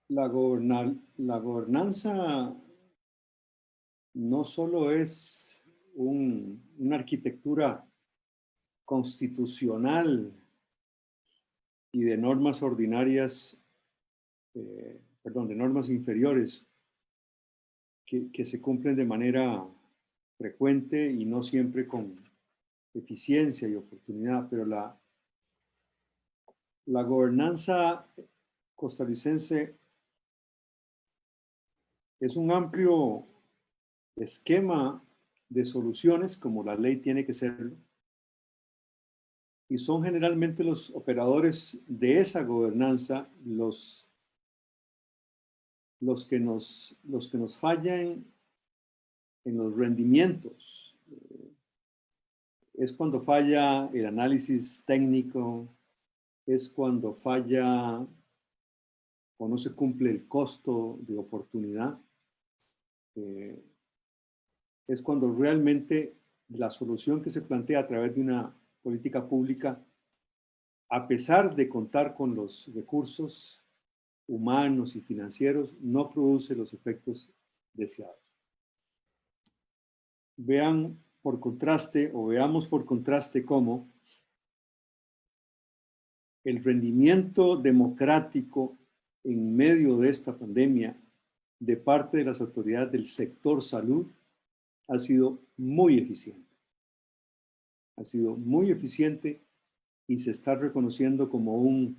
la gobernanza no solo es una arquitectura constitucional y de normas ordinarias, de normas inferiores que se cumplen de manera frecuente y no siempre con eficiencia y oportunidad, pero la gobernanza costarricense es un amplio esquema de soluciones, como la ley tiene que serlo, y son generalmente los operadores de esa gobernanza los que nos fallan en los rendimientos. Es cuando falla el análisis técnico, es cuando falla o no se cumple el costo de oportunidad, es cuando realmente la solución que se plantea a través de una política pública, a pesar de contar con los recursos humanos y financieros, no produce los efectos deseados. Veamos por contraste cómo el rendimiento democrático en medio de esta pandemia de parte de las autoridades del sector salud ha sido muy eficiente. Ha sido muy eficiente y se está reconociendo como una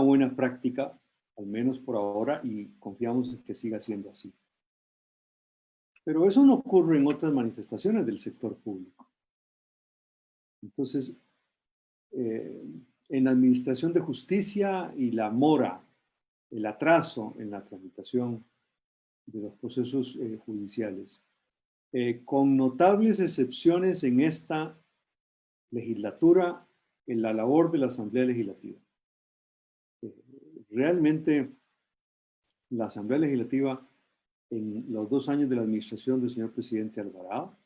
buena práctica, al menos por ahora, y confiamos en que siga siendo así. Pero eso no ocurre en otras manifestaciones del sector público. Entonces, en la administración de justicia y la mora, el atraso en la tramitación de los procesos judiciales, con notables excepciones en esta legislatura, en la labor de la Asamblea Legislativa. Realmente, la Asamblea Legislativa, en los 2 años de la administración del señor presidente Alvarado,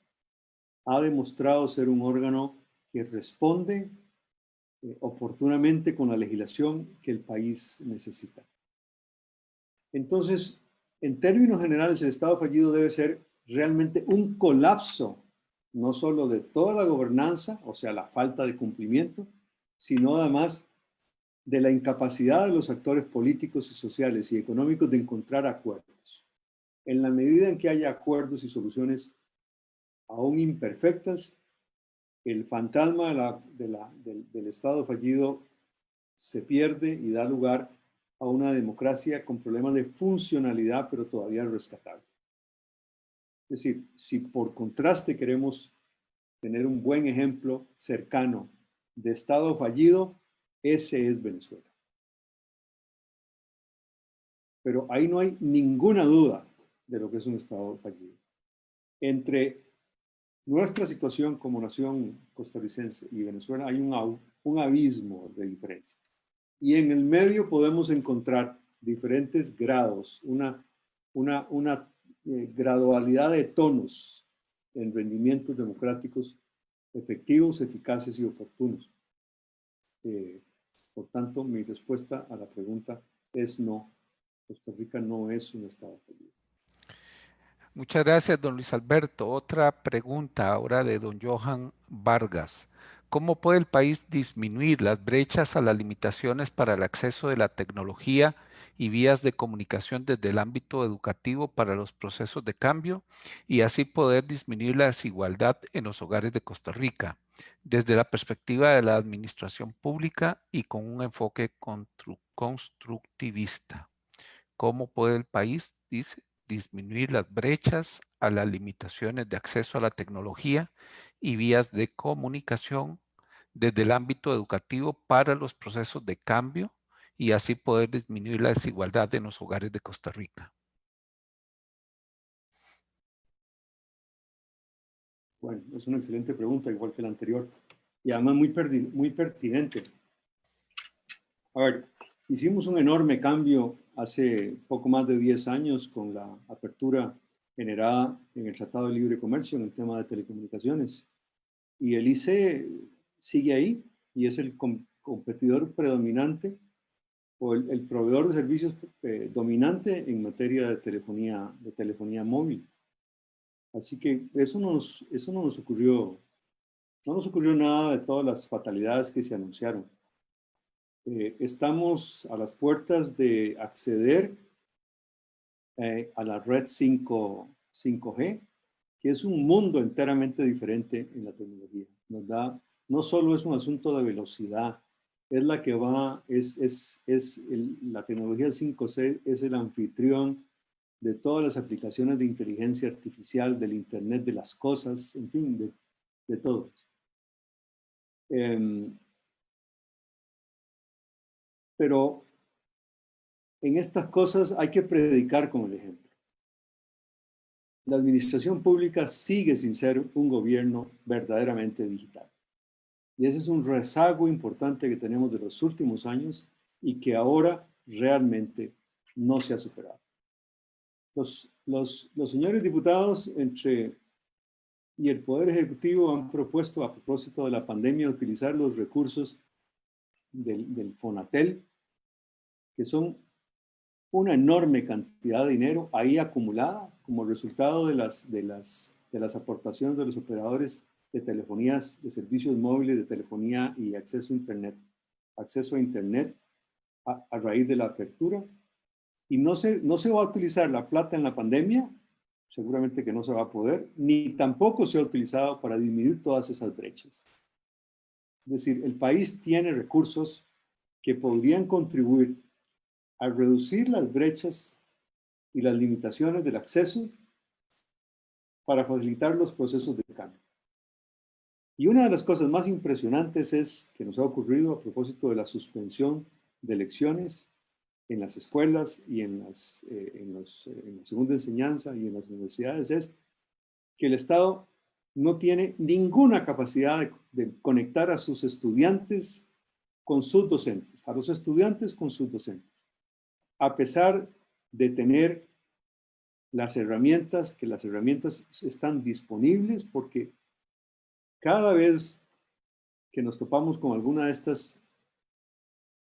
ha demostrado ser un órgano que responde oportunamente con la legislación que el país necesita. Entonces, en términos generales, el Estado fallido debe ser realmente un colapso, no solo de toda la gobernanza, o sea, la falta de cumplimiento, sino además de la incapacidad de los actores políticos y sociales y económicos de encontrar acuerdos. En la medida en que haya acuerdos y soluciones aún imperfectas, el fantasma del Estado fallido se pierde y da lugar a una democracia con problemas de funcionalidad, pero todavía rescatable. Es decir, si por contraste queremos tener un buen ejemplo cercano de Estado fallido, ese es Venezuela. Pero ahí no hay ninguna duda de lo que es un Estado fallido. Entre nuestra situación como nación costarricense y Venezuela hay un abismo de diferencia. Y en el medio podemos encontrar diferentes grados, una gradualidad de tonos en rendimientos democráticos efectivos, eficaces y oportunos. Por tanto, mi respuesta a la pregunta es no. Costa Rica no es un estado fallido. Muchas gracias, don Luis Alberto. Otra pregunta ahora de don Johan Vargas. ¿Cómo puede el país disminuir las brechas a las limitaciones para el acceso de la tecnología y vías de comunicación desde el ámbito educativo para los procesos de cambio y así poder disminuir la desigualdad en los hogares de Costa Rica, desde la perspectiva de la administración pública y con un enfoque constructivista? ¿Cómo puede el país, dice, disminuir las brechas a las limitaciones de acceso a la tecnología y vías de comunicación desde el ámbito educativo para los procesos de cambio y así poder disminuir la desigualdad en los hogares de Costa Rica? Bueno, es una excelente pregunta, igual que la anterior, y además muy pertinente. A ver, hicimos un enorme cambio hace poco más de 10 años con la apertura generada en el Tratado de Libre Comercio en el tema de telecomunicaciones. Y el ICE sigue ahí y es el competidor predominante o el proveedor de servicios dominante en materia de telefonía móvil. Así que eso no nos ocurrió, no nos ocurrió nada de todas las fatalidades que se anunciaron. Estamos a las puertas de acceder a la red 5G, que es un mundo enteramente diferente en la tecnología. No solo es un asunto de velocidad, es la que va, la tecnología 5G es el anfitrión de todas las aplicaciones de inteligencia artificial, del Internet de las cosas, en fin, de todo. Pero en estas cosas hay que predicar con el ejemplo. La administración pública sigue sin ser un gobierno verdaderamente digital. Y ese es un rezago importante que tenemos de los últimos años y que ahora realmente no se ha superado. Los señores diputados y el Poder Ejecutivo han propuesto, a propósito de la pandemia, utilizar los recursos del Fonatel, que son una enorme cantidad de dinero ahí acumulada como resultado de las aportaciones de los operadores de telefonías, de servicios móviles, de telefonía y acceso a Internet a raíz de la apertura. Y no se va a utilizar la plata en la pandemia, seguramente que no se va a poder, ni tampoco se ha utilizado para disminuir todas esas brechas. Es decir, el país tiene recursos que podrían contribuir a reducir las brechas y las limitaciones del acceso para facilitar los procesos de cambio. Y una de las cosas más impresionantes es que nos ha ocurrido a propósito de la suspensión de elecciones en las escuelas y en la segunda enseñanza y en las universidades, es que el Estado no tiene ninguna capacidad de conectar a sus estudiantes con sus docentes, a los estudiantes con sus docentes, a pesar de tener las herramientas están disponibles, porque cada vez que nos topamos con alguna de estas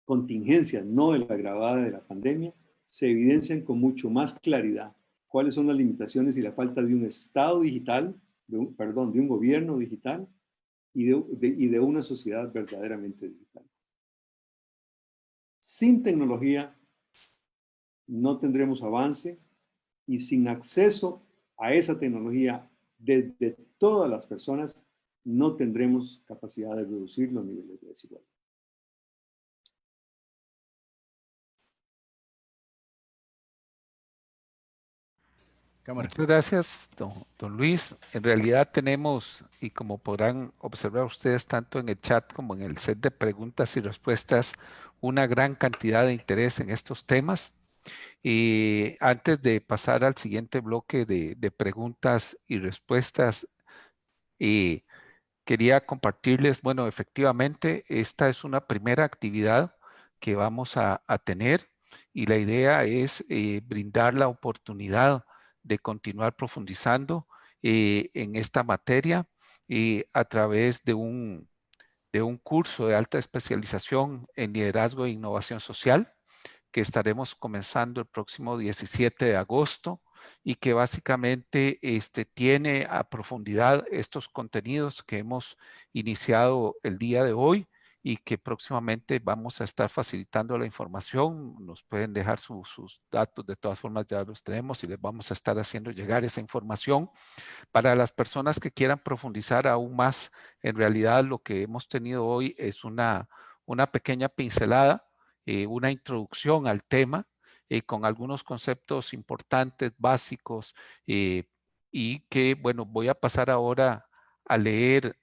contingencias no de la agravada de la pandemia, se evidencian con mucho más claridad cuáles son las limitaciones y la falta de un Estado digital, de un gobierno digital y de una sociedad verdaderamente digital. Sin tecnología no tendremos avance y sin acceso a esa tecnología de todas las personas no tendremos capacidad de reducir los niveles de desigualdad. Cámara. Muchas gracias, don Luis. En realidad tenemos, y como podrán observar ustedes tanto en el chat como en el set de preguntas y respuestas, una gran cantidad de interés en estos temas. Y antes de pasar al siguiente bloque de preguntas y respuestas, Y quería compartirles, bueno, efectivamente, esta es una primera actividad que vamos a tener y la idea es brindar la oportunidad de continuar profundizando en esta materia a través de un curso de alta especialización en liderazgo e innovación social que estaremos comenzando el próximo 17 de agosto y que básicamente tiene a profundidad estos contenidos que hemos iniciado el día de hoy y que próximamente vamos a estar facilitando la información. Nos pueden dejar sus datos, de todas formas ya los tenemos y les vamos a estar haciendo llegar esa información. Para las personas que quieran profundizar aún más, en realidad lo que hemos tenido hoy es una pequeña pincelada, una introducción al tema con algunos conceptos importantes, básicos, y que, bueno, voy a pasar ahora a leer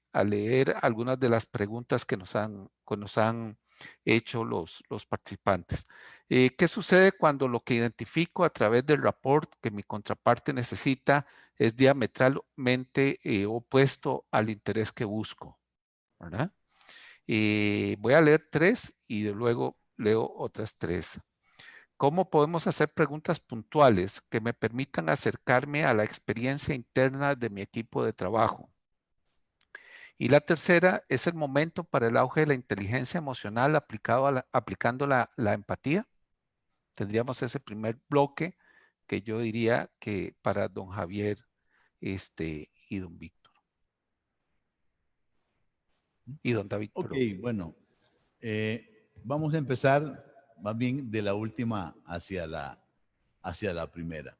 algunas de las preguntas que nos han hecho los participantes. ¿Qué sucede cuando lo que identifico a través del report que mi contraparte necesita es diametralmente opuesto al interés que busco? ¿Verdad? Voy a leer 3 y luego leo otras 3. ¿Cómo podemos hacer preguntas puntuales que me permitan acercarme a la experiencia interna de mi equipo de trabajo? Y la tercera es el momento para el auge de la inteligencia emocional aplicando la empatía. Tendríamos ese primer bloque que yo diría que para don Javier y don Víctor. Y don David. Ok, Perdón. bueno, vamos a empezar más bien de la última hacia la primera.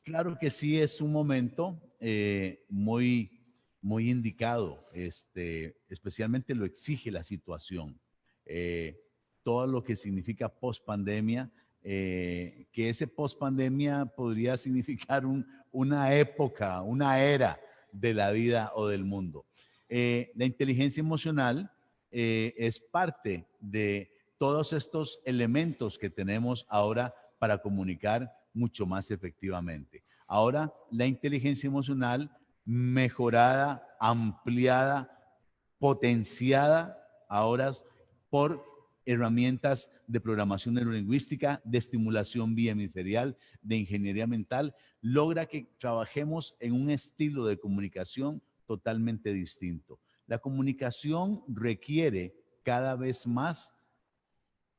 Claro que sí es un momento muy indicado, especialmente lo exige la situación. Todo lo que significa post-pandemia, que ese post-pandemia podría significar una época, una era de la vida o del mundo. La inteligencia emocional es parte de todos estos elementos que tenemos ahora para comunicar mucho más efectivamente. Ahora, la inteligencia emocional mejorada, ampliada, potenciada ahora por herramientas de programación neurolingüística, de estimulación bihemisferial, de ingeniería mental, logra que trabajemos en un estilo de comunicación totalmente distinto. La comunicación requiere cada vez más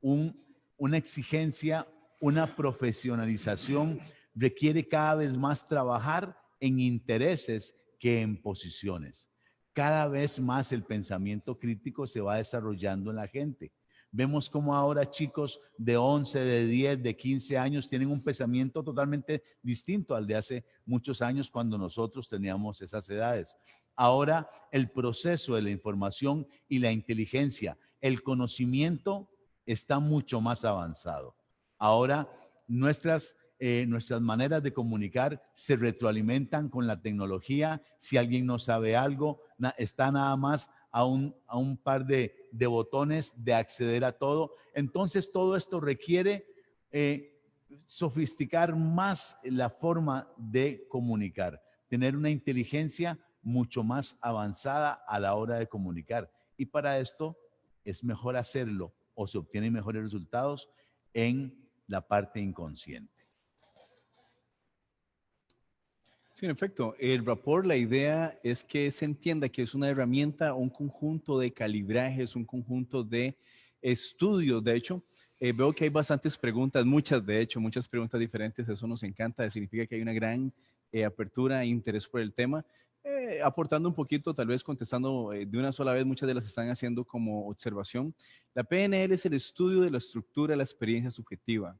una exigencia, una profesionalización, requiere cada vez más trabajar en intereses que en posiciones. Cada vez más el pensamiento crítico se va desarrollando en la gente. Vemos cómo ahora chicos de 11, de 10, de 15 años tienen un pensamiento totalmente distinto al de hace muchos años cuando nosotros teníamos esas edades. Ahora el proceso de la información y la inteligencia, el conocimiento está mucho más avanzado. Ahora nuestras maneras de comunicar se retroalimentan con la tecnología. Si alguien no sabe algo, está nada más a un par de botones de acceder a todo. Entonces todo esto requiere sofisticar más la forma de comunicar, tener una inteligencia mucho más avanzada a la hora de comunicar. Y para esto es mejor hacerlo o se obtienen mejores resultados en la parte inconsciente. Sí, en efecto, el rapport, la idea es que se entienda que es una herramienta, un conjunto de calibrajes, un conjunto de estudios. De hecho, veo que hay bastantes preguntas, muchas preguntas diferentes. Eso nos encanta, significa que hay una gran apertura e interés por el tema. Aportando un poquito, tal vez contestando de una sola vez, muchas de las están haciendo como observación. La PNL es el estudio de la estructura de la experiencia subjetiva.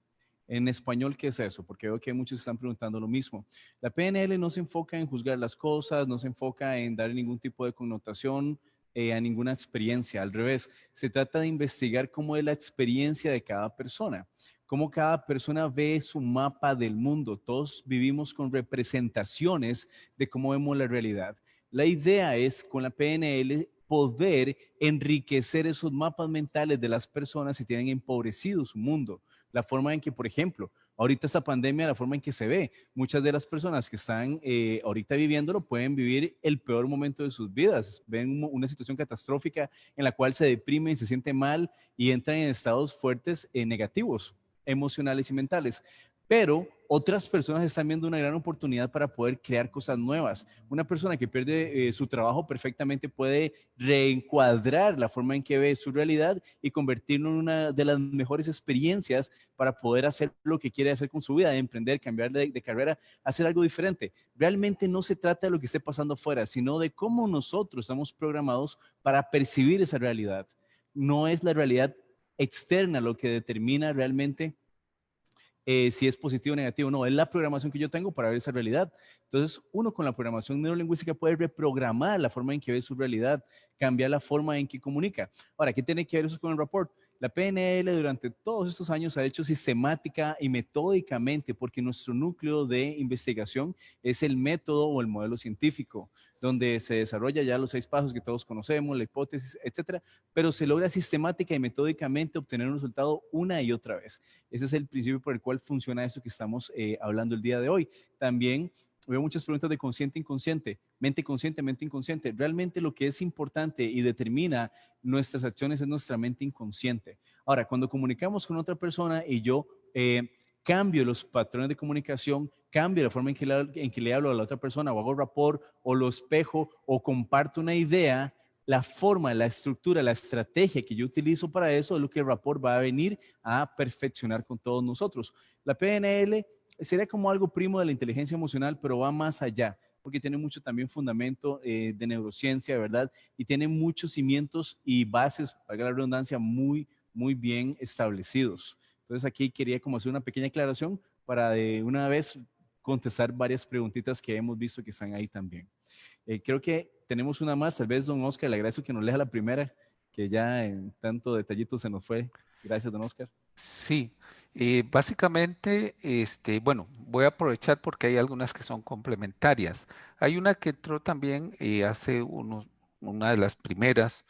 En español, ¿qué es eso? Porque veo que muchos están preguntando lo mismo. La PNL no se enfoca en juzgar las cosas, no se enfoca en dar ningún tipo de connotación a ninguna experiencia. Al revés, se trata de investigar cómo es la experiencia de cada persona, cómo cada persona ve su mapa del mundo. Todos vivimos con representaciones de cómo vemos la realidad. La idea es, con la PNL, poder enriquecer esos mapas mentales de las personas si tienen empobrecido su mundo. La forma en que, por ejemplo, ahorita esta pandemia, la forma en que se ve. Muchas de las personas que están ahorita viviéndolo pueden vivir el peor momento de sus vidas. Ven una situación catastrófica en la cual se deprimen, se sienten mal y entran en estados fuertes negativos, emocionales y mentales. Pero otras personas están viendo una gran oportunidad para poder crear cosas nuevas. Una persona que pierde su trabajo perfectamente puede reencuadrar la forma en que ve su realidad y convertirlo en una de las mejores experiencias para poder hacer lo que quiere hacer con su vida, emprender, cambiar de carrera, hacer algo diferente. Realmente no se trata de lo que esté pasando afuera, sino de cómo nosotros estamos programados para percibir esa realidad. No es la realidad externa lo que determina realmente si es positivo o negativo. No, es la programación que yo tengo para ver esa realidad. Entonces, uno con la programación neurolingüística puede reprogramar la forma en que ve su realidad, cambiar la forma en que comunica. Ahora, ¿qué tiene que ver eso con el rapport? La PNL durante todos estos años ha hecho sistemática y metódicamente, porque nuestro núcleo de investigación es el método o el modelo científico, donde se desarrolla ya los 6 pasos que todos conocemos, la hipótesis, etcétera, pero se logra sistemática y metódicamente obtener un resultado una y otra vez. Ese es el principio por el cual funciona esto que estamos hablando el día de hoy. También veo muchas preguntas de consciente, inconsciente, mente consciente, mente inconsciente. Realmente lo que es importante y determina nuestras acciones es nuestra mente inconsciente. Ahora, cuando comunicamos con otra persona y yo cambio los patrones de comunicación, cambio la forma en que le hablo a la otra persona, o hago rapport, o lo espejo, o comparto una idea, la forma, la estructura, la estrategia que yo utilizo para eso es lo que el rapport va a venir a perfeccionar con todos nosotros. La PNL sería como algo primo de la inteligencia emocional, pero va más allá, porque tiene mucho también fundamento de neurociencia, ¿verdad? Y tiene muchos cimientos y bases, para la redundancia, muy, muy bien establecidos. Entonces aquí quería como hacer una pequeña aclaración para de una vez contestar varias preguntitas que hemos visto que están ahí también. Creo que tenemos una más, tal vez don Oscar, le agradezco que nos lea la primera, que ya en tanto detallito se nos fue. Gracias, don Oscar. Sí, básicamente, bueno, voy a aprovechar porque hay algunas que son complementarias. Hay una que entró también una de las primeras,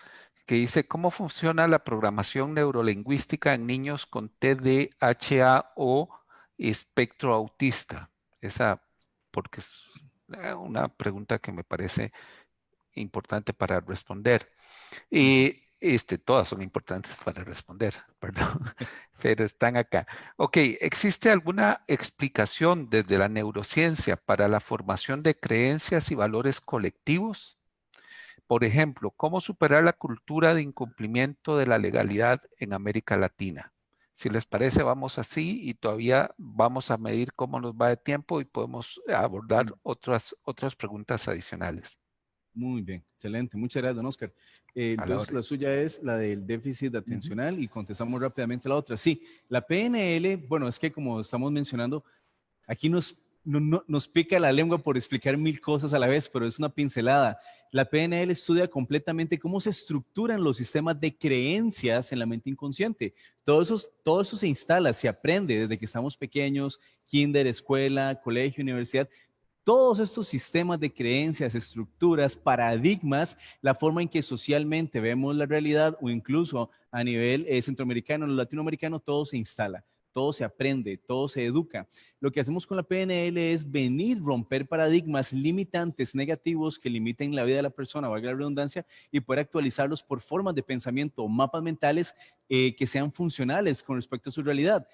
que dice cómo funciona la programación neurolingüística en niños con TDAH o espectro autista. Esa, porque es una pregunta que me parece importante para responder. Todas son importantes para responder, perdón, pero están acá. Ok, ¿existe alguna explicación desde la neurociencia para la formación de creencias y valores colectivos? Por ejemplo, ¿cómo superar la cultura de incumplimiento de la legalidad en América Latina? Si les parece, vamos así y todavía vamos a medir cómo nos va de tiempo y podemos abordar otras preguntas adicionales. Muy bien, excelente. Muchas gracias, don Oscar. A la Entonces, orden. la suya es la del déficit Ujú. atencional y contestamos rápidamente la otra. Sí, la PNL, bueno, es que como estamos mencionando, aquí nos pica la lengua por explicar 1000 cosas a la vez, pero es una pincelada. La PNL estudia completamente cómo se estructuran los sistemas de creencias en la mente inconsciente. Todo eso se instala, se aprende desde que estamos pequeños, kinder, escuela, colegio, universidad. Todos estos sistemas de creencias, estructuras, paradigmas, la forma en que socialmente vemos la realidad o incluso a nivel centroamericano, latinoamericano, todo se instala, todo se aprende, todo se educa. Lo que hacemos con la PNL es venir, romper paradigmas limitantes negativos que limiten la vida de la persona, valga la redundancia, y poder actualizarlos por formas de pensamiento o mapas mentales que sean funcionales con respecto a su realidad.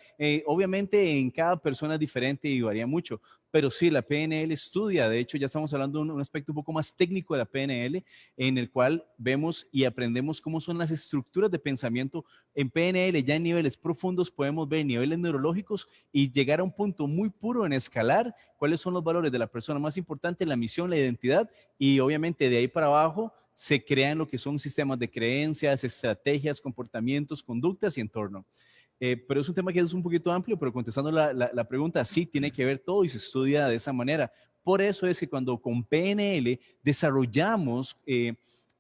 Obviamente en cada persona es diferente y varía mucho, pero sí, la PNL estudia, de hecho ya estamos hablando de un aspecto un poco más técnico de la PNL, en el cual vemos y aprendemos cómo son las estructuras de pensamiento. En PNL ya en niveles profundos podemos ver niveles neurológicos y llegar a un punto muy puro en escalar cuáles son los valores de la persona más importante, la misión, la identidad, y obviamente de ahí para abajo se crean lo que son sistemas de creencias, estrategias, comportamientos, conductas y entorno. Pero es un tema que es un poquito amplio, pero contestando la pregunta, sí tiene que ver todo y se estudia de esa manera. Por eso es que cuando con PNL desarrollamos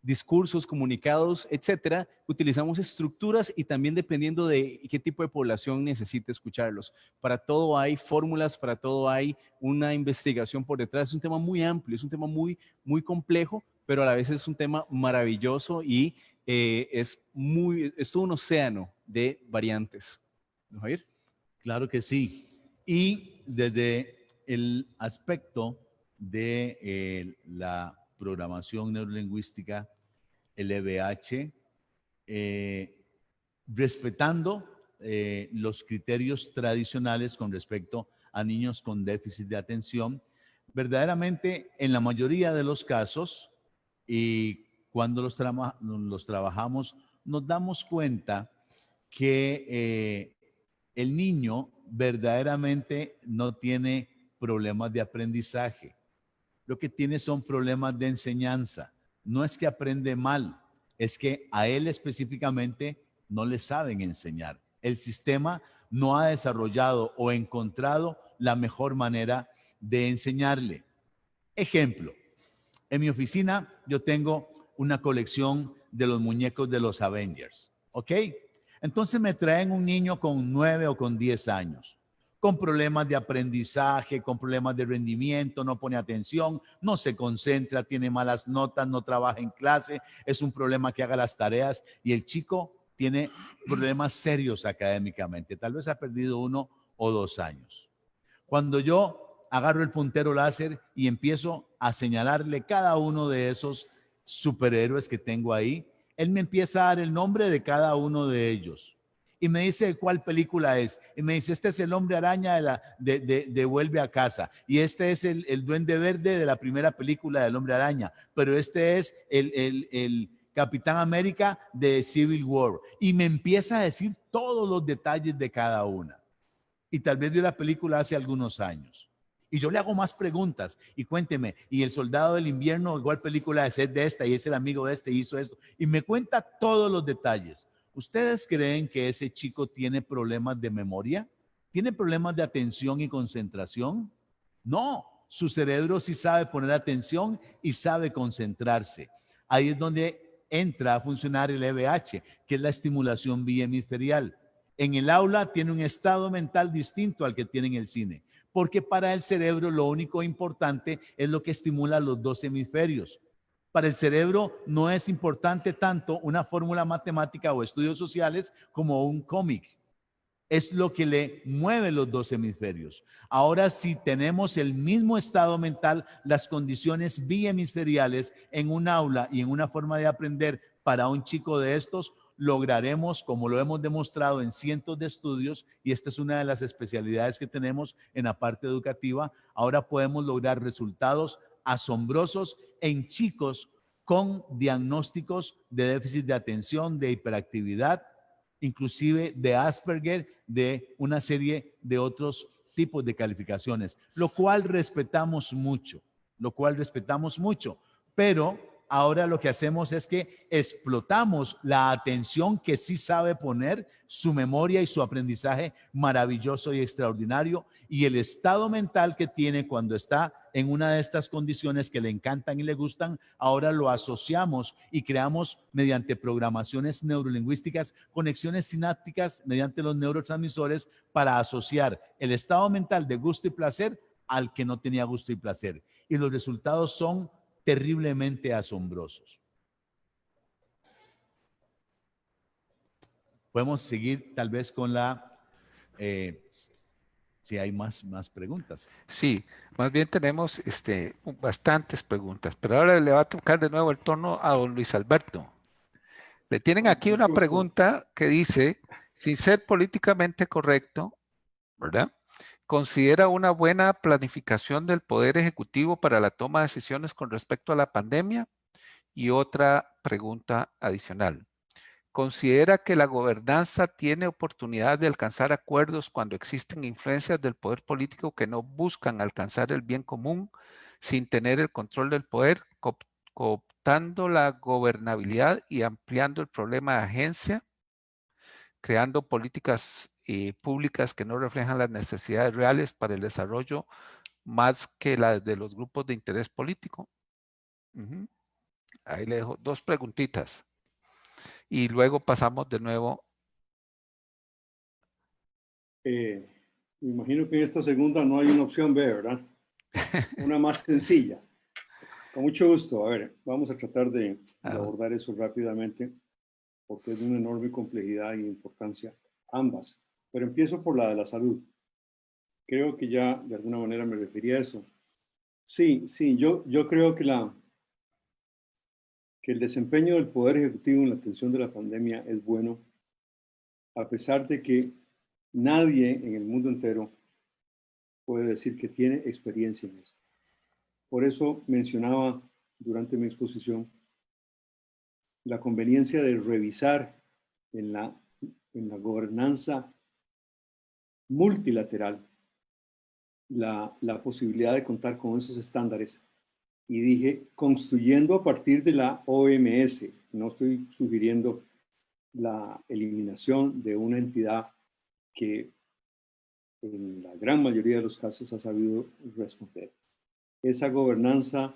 discursos, comunicados, etcétera, utilizamos estructuras y también dependiendo de qué tipo de población necesite escucharlos. Para todo hay fórmulas, para todo hay una investigación por detrás. Es un tema muy amplio, es un tema muy, muy complejo, pero a la vez es un tema maravilloso y es un océano de variantes. ¿No, Javier? Claro que sí. Y desde el aspecto de la programación neurolingüística, el EBH, respetando los criterios tradicionales con respecto a niños con déficit de atención, verdaderamente en la mayoría de los casos y cuando los trabajamos, nos damos cuenta que el niño verdaderamente no tiene problemas de aprendizaje. Lo que tiene son problemas de enseñanza. No es que aprende mal, es que a él específicamente no le saben enseñar. El sistema no ha desarrollado o encontrado la mejor manera de enseñarle. Ejemplo, en mi oficina yo tengo una colección de los muñecos de los Avengers, ¿ok? Entonces me traen un niño con 9 o con 10 años, con problemas de aprendizaje, con problemas de rendimiento, no pone atención, no se concentra, tiene malas notas, no trabaja en clase, es un problema que haga las tareas y el chico tiene problemas serios académicamente, tal vez ha perdido 1 o 2 años. Cuando yo agarro el puntero láser y empiezo a señalarle cada uno de esos superhéroes que tengo ahí, él me empieza a dar el nombre de cada uno de ellos. Y me dice cuál película es. Y me dice, este es el hombre araña de Vuelve a Casa. Y este es el duende verde de la primera película del hombre araña. Pero este es el Capitán América de Civil War. Y me empieza a decir todos los detalles de cada una. Y tal vez vio la película hace algunos años. Y yo le hago más preguntas y cuénteme, y el Soldado del Invierno, igual película es de esta y es el amigo de este y hizo esto. Y me cuenta todos los detalles. ¿Ustedes creen que ese chico tiene problemas de memoria? ¿Tiene problemas de atención y concentración? No, su cerebro sí sabe poner atención y sabe concentrarse. Ahí es donde entra a funcionar el EBH, que es la estimulación bihemisferial. En el aula tiene un estado mental distinto al que tiene en el cine, porque para el cerebro lo único importante es lo que estimula los dos hemisferios. Para el cerebro no es importante tanto una fórmula matemática o estudios sociales como un cómic. Es lo que le mueve los dos hemisferios. Ahora, si tenemos el mismo estado mental, las condiciones bihemisferiales en un aula y en una forma de aprender para un chico de estos, lograremos, como lo hemos demostrado en cientos de estudios, y esta es una de las especialidades que tenemos en la parte educativa, ahora podemos lograr resultados asombrosos en chicos con diagnósticos de déficit de atención, de hiperactividad, inclusive de Asperger, de una serie de otros tipos de calificaciones, lo cual respetamos mucho, pero ahora lo que hacemos es que explotamos la atención que sí sabe poner, su memoria y su aprendizaje maravilloso y extraordinario, y el estado mental que tiene cuando está en una de estas condiciones que le encantan y le gustan, ahora lo asociamos y creamos mediante programaciones neurolingüísticas, conexiones sinápticas mediante los neurotransmisores para asociar el estado mental de gusto y placer al que no tenía gusto y placer. Y los resultados son terriblemente asombrosos. Podemos seguir tal vez con la, si hay más preguntas. Sí, más bien tenemos bastantes preguntas, pero ahora le va a tocar de nuevo el turno a don Luis Alberto. Le tienen aquí una pregunta que dice, sin ser políticamente correcto, ¿verdad? ¿Considera una buena planificación del Poder Ejecutivo para la toma de decisiones con respecto a la pandemia? Y otra pregunta adicional. ¿Considera que la gobernanza tiene oportunidad de alcanzar acuerdos cuando existen influencias del poder político que no buscan alcanzar el bien común sin tener el control del poder, cooptando la gobernabilidad y ampliando el problema de agencia, creando políticas públicas que no reflejan las necesidades reales para el desarrollo más que las de los grupos de interés político? Ahí le dejo dos preguntitas. Y luego pasamos de nuevo. Me imagino que en esta segunda no hay una opción B, ¿verdad? Una más sencilla. Con mucho gusto. A ver, vamos a tratar de abordar eso rápidamente, porque es de una enorme complejidad y importancia ambas. Pero empiezo por la de la salud. Creo que ya de alguna manera me refería a eso. Sí, sí, yo creo que el desempeño del Poder Ejecutivo en la atención de la pandemia es bueno, a pesar de que nadie en el mundo entero puede decir que tiene experiencia en eso. Por eso mencionaba durante mi exposición la conveniencia de revisar en la gobernanza multilateral la posibilidad de contar con esos estándares. Y dije, construyendo a partir de la OMS, no estoy sugiriendo la eliminación de una entidad que en la gran mayoría de los casos ha sabido responder. Esa gobernanza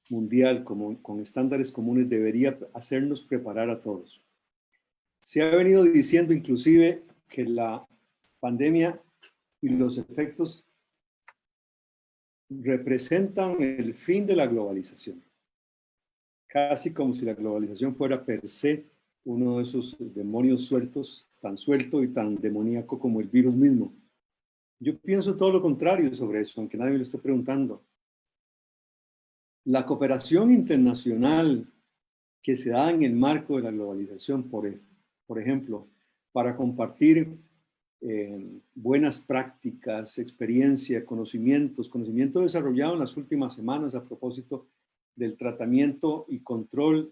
mundial con estándares comunes debería hacernos preparar a todos. Se ha venido diciendo inclusive que la pandemia y los efectos representan el fin de la globalización, casi como si la globalización fuera per se uno de esos demonios sueltos, tan suelto y tan demoníaco como el virus mismo. Yo pienso todo lo contrario sobre eso, aunque nadie me lo esté preguntando. La cooperación internacional que se da en el marco de la globalización, por ejemplo, para compartir buenas prácticas, experiencia, conocimiento desarrollado en las últimas semanas a propósito del tratamiento y control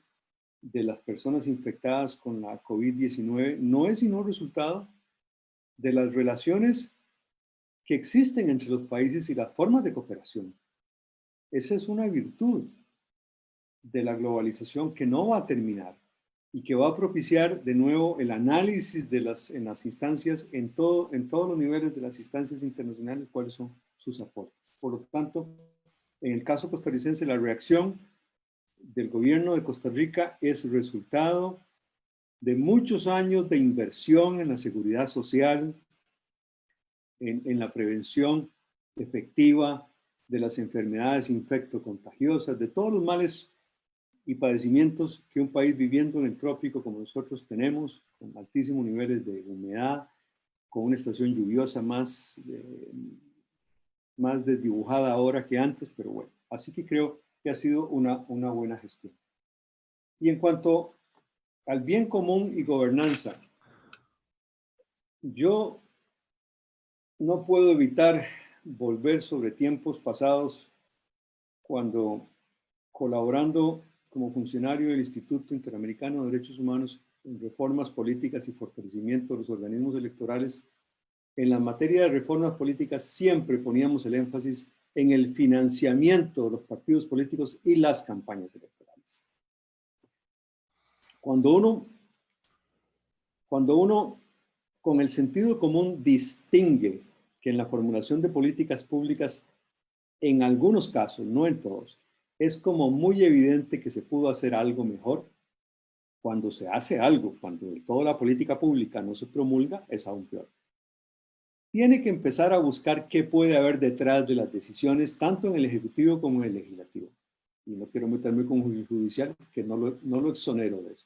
de las personas infectadas con la COVID-19, no es sino resultado de las relaciones que existen entre los países y las formas de cooperación. Esa es una virtud de la globalización que no va a terminar y que va a propiciar de nuevo el análisis en las instancias, en todos los niveles de las instancias internacionales, cuáles son sus aportes. Por lo tanto, en el caso costarricense, la reacción del gobierno de Costa Rica es resultado de muchos años de inversión en la seguridad social, en la prevención efectiva de las enfermedades infectocontagiosas, de todos los males y padecimientos que un país viviendo en el trópico como nosotros tenemos, con altísimos niveles de humedad, con una estación lluviosa más desdibujada ahora que antes, pero bueno, así que creo que ha sido una buena gestión. Y en cuanto al bien común y gobernanza, yo no puedo evitar volver sobre tiempos pasados cuando, colaborando como funcionario del Instituto Interamericano de Derechos Humanos en reformas políticas y fortalecimiento de los organismos electorales, en la materia de reformas políticas siempre poníamos el énfasis en el financiamiento de los partidos políticos y las campañas electorales. Cuando uno con el sentido común distingue que en la formulación de políticas públicas, en algunos casos, no en todos, es como muy evidente que se pudo hacer algo mejor. Cuando se hace algo, cuando de toda la política pública no se promulga, es aún peor. Tiene que empezar a buscar qué puede haber detrás de las decisiones, tanto en el Ejecutivo como en el Legislativo. Y no quiero meterme con el judicial, que no lo exonero de eso.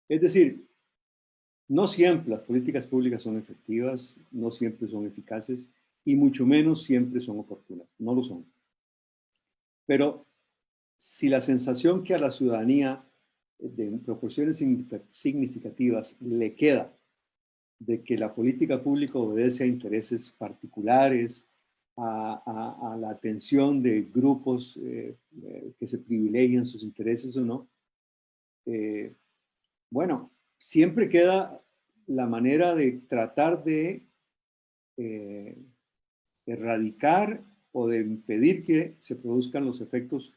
Es decir, no siempre las políticas públicas son efectivas, no siempre son eficaces y mucho menos siempre son oportunas. No lo son. Pero si la sensación que a la ciudadanía de proporciones significativas le queda de que la política pública obedece a intereses particulares, a la atención de grupos que se privilegian sus intereses o no, bueno, siempre queda la manera de tratar de erradicar o de impedir que se produzcan los efectos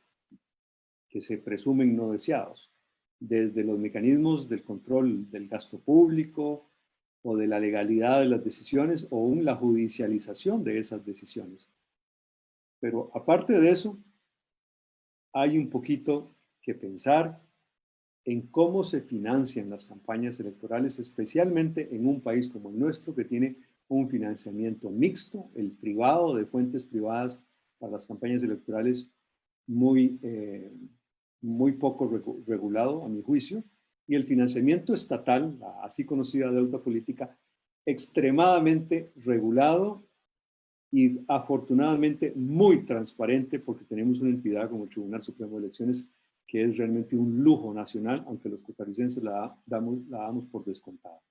que se presumen no deseados, desde los mecanismos del control del gasto público o de la legalidad de las decisiones o aún la judicialización de esas decisiones. Pero aparte de eso, hay un poquito que pensar en cómo se financian las campañas electorales, especialmente en un país como el nuestro, que tiene un financiamiento mixto, el privado, de fuentes privadas para las campañas electorales, muy poco regulado, a mi juicio, y el financiamiento estatal, la así conocida deuda política, extremadamente regulado y afortunadamente muy transparente, porque tenemos una entidad como el Tribunal Supremo de Elecciones que es realmente un lujo nacional, aunque los costarricenses la damos por descontada.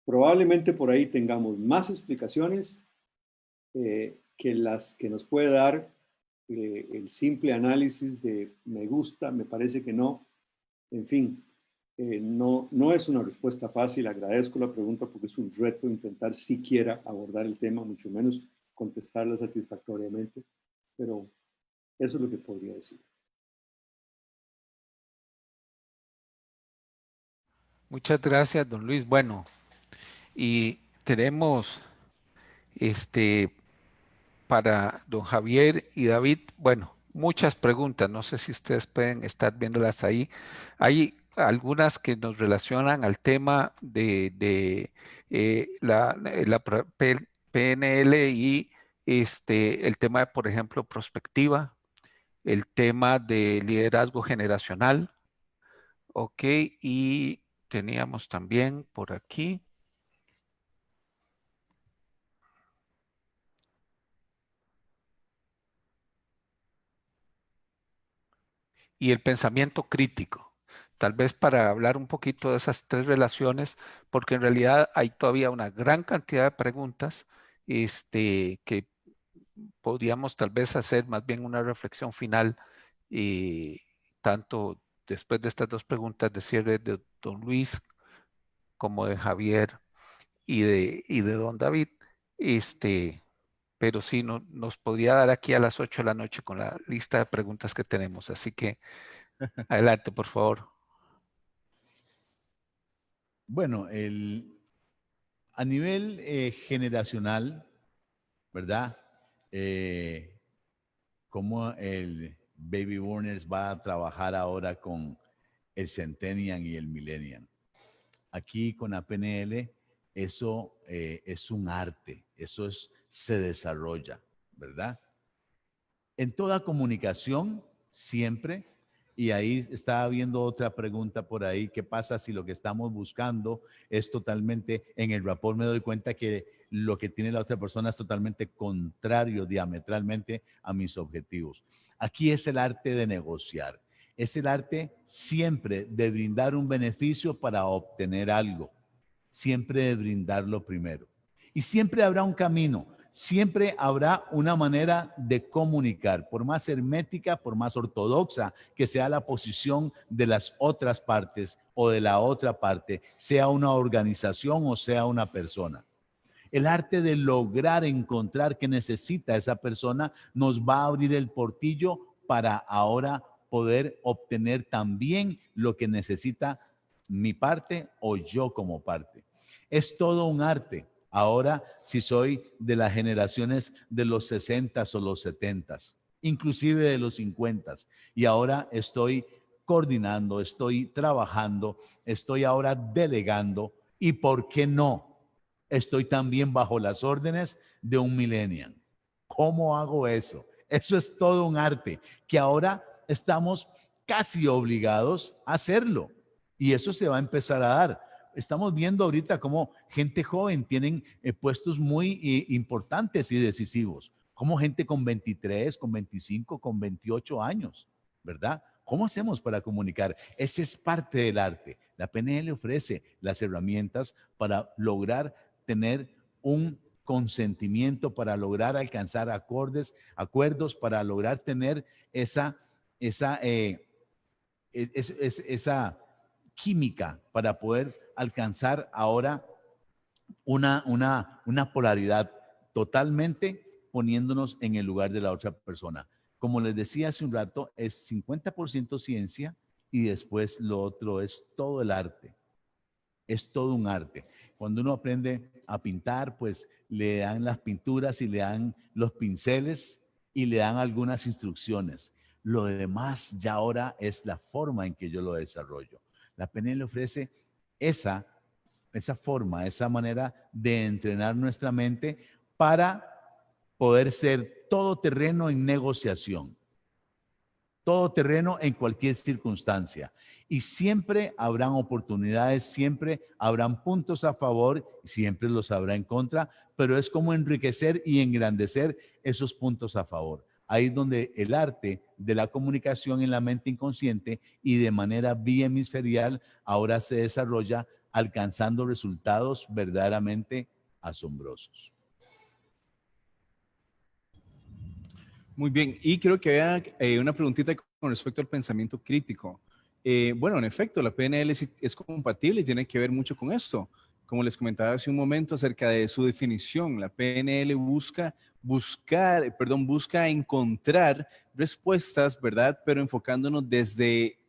Probablemente por ahí tengamos más explicaciones que las que nos puede dar el simple análisis de me gusta, me parece que no, en fin, no es una respuesta fácil. Agradezco la pregunta porque es un reto intentar siquiera abordar el tema, mucho menos contestarla satisfactoriamente, pero eso es lo que podría decir. Muchas gracias, don Luis. Bueno, y tenemos este para don Javier y David, bueno, muchas preguntas. No sé si ustedes pueden estar viéndolas ahí. Hay algunas que nos relacionan al tema de PNL y el tema de, por ejemplo, prospectiva, el tema de liderazgo generacional, ok, y teníamos también por aquí. Y el pensamiento crítico. Tal vez para hablar un poquito de esas tres relaciones, porque en realidad hay todavía una gran cantidad de preguntas que podríamos tal vez hacer más bien una reflexión final, tanto después de estas dos preguntas de cierre de don Luis como de Javier y de don David, pero sí nos podría dar aquí a las 8 de la noche con la lista de preguntas que tenemos. Así que adelante, por favor. Bueno, a nivel generacional, ¿verdad? Cómo el Baby Boomers va a trabajar ahora con el Centennial y el Millennial. Aquí con la PNL, eso es un arte, se desarrolla, ¿verdad? En toda comunicación, siempre, y ahí estaba viendo otra pregunta por ahí, ¿qué pasa si lo que estamos buscando es totalmente, en el rapport me doy cuenta que lo que tiene la otra persona es totalmente contrario diametralmente a mis objetivos? Aquí es el arte de negociar, es el arte siempre de brindar un beneficio para obtener algo, siempre de brindarlo primero. Y siempre habrá un camino. Siempre habrá una manera de comunicar, por más hermética, por más ortodoxa que sea la posición de las otras partes o de la otra parte, sea una organización o sea una persona. El arte de lograr encontrar qué necesita esa persona nos va a abrir el portillo para ahora poder obtener también lo que necesita mi parte o yo como parte. Es todo un arte. Ahora, si soy de las generaciones de los 60 o los 70, inclusive de los 50, y ahora estoy coordinando, estoy trabajando, estoy ahora delegando, y ¿por qué no? Estoy también bajo las órdenes de un millennial. ¿Cómo hago eso? Eso es todo un arte que ahora estamos casi obligados a hacerlo. Y eso se va a empezar a dar. Estamos viendo ahorita cómo gente joven tienen puestos muy importantes y decisivos, como gente con 23, con 25, con 28 años, ¿verdad? ¿Cómo hacemos para comunicar? Ese es parte del arte. La PNL ofrece las herramientas para lograr tener un consentimiento, para lograr alcanzar acuerdos, para lograr tener esa química para poder alcanzar ahora una polaridad totalmente poniéndonos en el lugar de la otra persona. Como les decía hace un rato, es 50% ciencia y después lo otro es todo el arte. Es todo un arte. Cuando uno aprende a pintar, pues le dan las pinturas y le dan los pinceles y le dan algunas instrucciones. Lo demás ya ahora es la forma en que yo lo desarrollo. La PNL ofrece esa forma, esa manera de entrenar nuestra mente para poder ser todoterreno en negociación. todo terreno en cualquier circunstancia. Y siempre habrán oportunidades, siempre habrán puntos a favor, siempre los habrá en contra, pero es como enriquecer y engrandecer esos puntos a favor. Ahí es donde el arte de la comunicación en la mente inconsciente y de manera bihemisferial ahora se desarrolla, alcanzando resultados verdaderamente asombrosos. Muy bien, y creo que había una preguntita con respecto al pensamiento crítico. Bueno, en efecto, la PNL es compatible y tiene que ver mucho con esto. Como les comentaba hace un momento acerca de su definición, la PNL busca encontrar respuestas, ¿verdad? Pero enfocándonos desde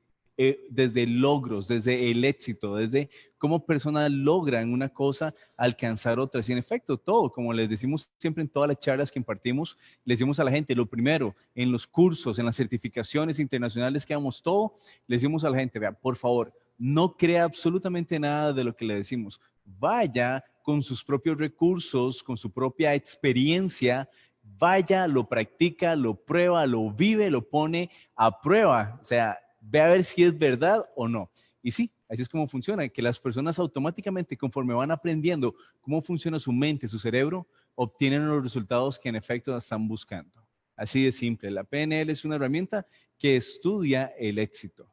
logros, desde el éxito, desde cómo personas logran una cosa alcanzar otras. Y en efecto, todo, como les decimos siempre en todas las charlas que impartimos, le decimos a la gente, lo primero, en los cursos, en las certificaciones internacionales que damos todo, le decimos a la gente, vea, por favor, no crea absolutamente nada de lo que le decimos. Vaya con sus propios recursos, con su propia experiencia, vaya, lo practica, lo prueba, lo vive, lo pone a prueba. O sea, ve a ver si es verdad o no. Y sí, así es como funciona, que las personas automáticamente, conforme van aprendiendo cómo funciona su mente, su cerebro, obtienen los resultados que en efecto están buscando. Así de simple. La PNL es una herramienta que estudia el éxito.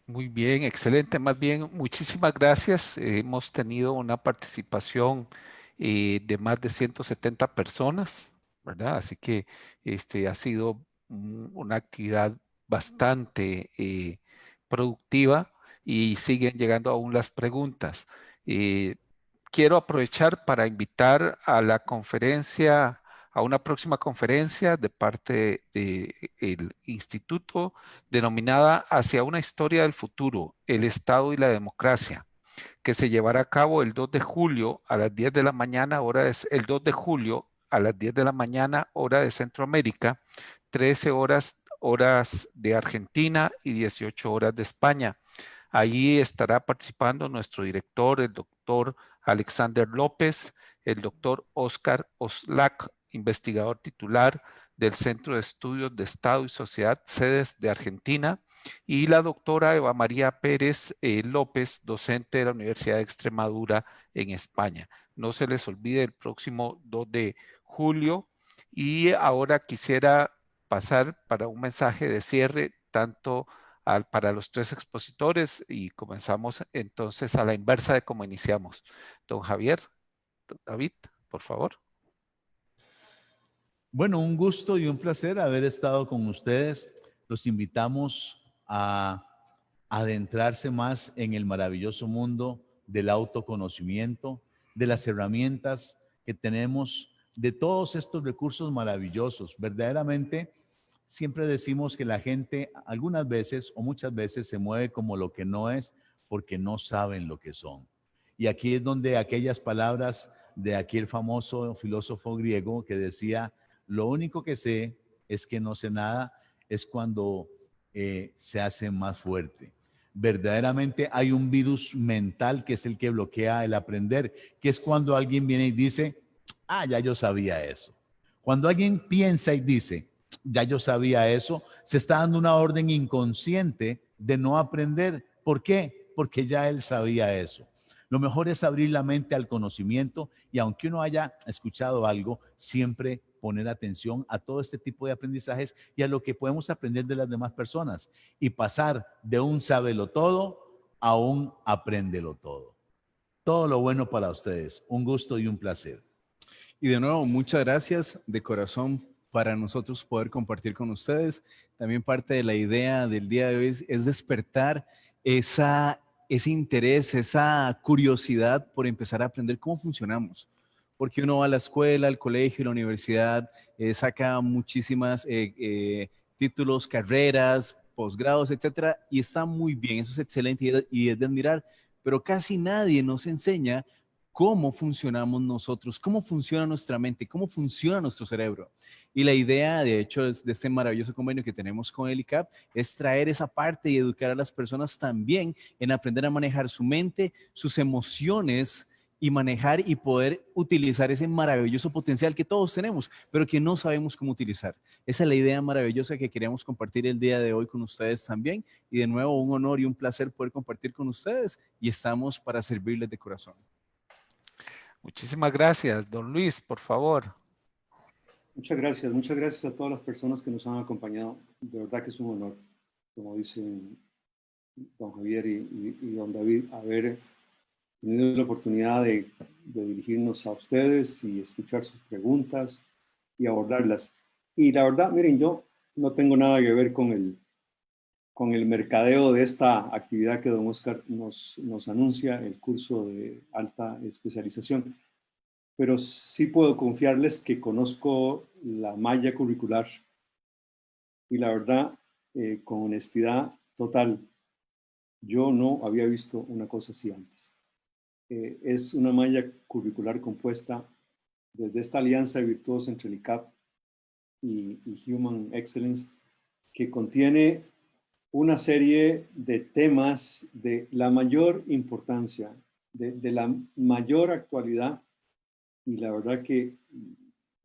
Muy bien, excelente. Más bien, muchísimas gracias. Hemos tenido una participación de más de 170 personas, ¿verdad? Así que ha sido una actividad bastante productiva y siguen llegando aún las preguntas. Eh, Quiero aprovechar para invitar a la conferencia, a una próxima conferencia de parte del instituto denominada Hacia una historia del futuro, el Estado y la democracia, que se llevará a cabo el 2 de julio a las 10 de la mañana, el 2 de julio a las 10 de la mañana, hora de Centroamérica, 13 horas de Argentina y 18 horas de España. Allí estará participando nuestro director, el doctor Alexander López, el doctor Oscar Oslac, investigador titular del Centro de Estudios de Estado y Sociedad, sedes de Argentina, y la doctora Eva María Pérez López, docente de la Universidad de Extremadura en España. No se les olvide el próximo 2 de julio. Y ahora quisiera pasar para un mensaje de cierre, tanto para los tres expositores, y comenzamos entonces a la inversa de cómo iniciamos. Don Javier, don David, por favor. Bueno, un gusto y un placer haber estado con ustedes. Los invitamos a adentrarse más en el maravilloso mundo del autoconocimiento, de las herramientas que tenemos, de todos estos recursos maravillosos. Verdaderamente, siempre decimos que la gente algunas veces o muchas veces se mueve como lo que no es porque no saben lo que son. Y aquí es donde aquellas palabras de aquel famoso filósofo griego que decía, lo único que sé es que no sé nada, es cuando se hace más fuerte. Verdaderamente hay un virus mental que es el que bloquea el aprender, que es cuando alguien viene y dice, ah, ya yo sabía eso. Cuando alguien piensa y dice, ya yo sabía eso, se está dando una orden inconsciente de no aprender. ¿Por qué? Porque ya él sabía eso. Lo mejor es abrir la mente al conocimiento y aunque uno haya escuchado algo, siempre poner atención a todo este tipo de aprendizajes y a lo que podemos aprender de las demás personas y pasar de un sábelo todo a un apréndelo todo. Todo lo bueno para ustedes. Un gusto y un placer. Y de nuevo, muchas gracias de corazón para nosotros poder compartir con ustedes. También parte de la idea del día de hoy es despertar ese interés, esa curiosidad por empezar a aprender cómo funcionamos. Porque uno va a la escuela, al colegio, a la universidad, saca muchísimas títulos, carreras, posgrados, etcétera, y está muy bien, eso es excelente y es de admirar, pero casi nadie nos enseña cómo funcionamos nosotros, cómo funciona nuestra mente, cómo funciona nuestro cerebro. Y la idea, de hecho, de este maravilloso convenio que tenemos con el ICAP es traer esa parte y educar a las personas también en aprender a manejar su mente, sus emociones y manejar y poder utilizar ese maravilloso potencial que todos tenemos, pero que no sabemos cómo utilizar. Esa es la idea maravillosa que queremos compartir el día de hoy con ustedes también. Y de nuevo, un honor y un placer poder compartir con ustedes y estamos para servirles de corazón. Muchísimas gracias. Don Luis, por favor. Muchas gracias a todas las personas que nos han acompañado. De verdad que es un honor, como dicen don Javier y don David, haber tenido la oportunidad de dirigirnos a ustedes y escuchar sus preguntas y abordarlas. Y la verdad, miren, yo no tengo nada que ver con el mercadeo de esta actividad que don Oscar nos anuncia, el curso de alta especialización, pero sí puedo confiarles que conozco la malla curricular y la verdad, con honestidad total, yo no había visto una cosa así antes. Es una malla curricular compuesta desde esta alianza de virtuosos entre el ICAP y Human Excellence, que contiene una serie de temas de la mayor importancia, de la mayor actualidad, y la verdad que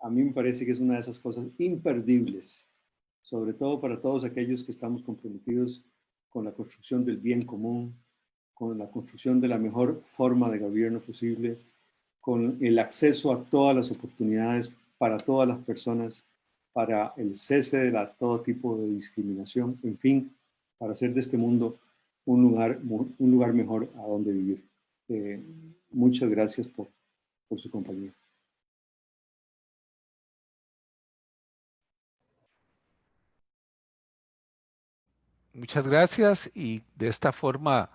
a mí me parece que es una de esas cosas imperdibles, sobre todo para todos aquellos que estamos comprometidos con la construcción del bien común, con la construcción de la mejor forma de gobierno posible, con el acceso a todas las oportunidades para todas las personas, para el cese de todo tipo de discriminación, en fin, para hacer de este mundo un lugar mejor a donde vivir. Muchas gracias por su compañía. Muchas gracias y de esta forma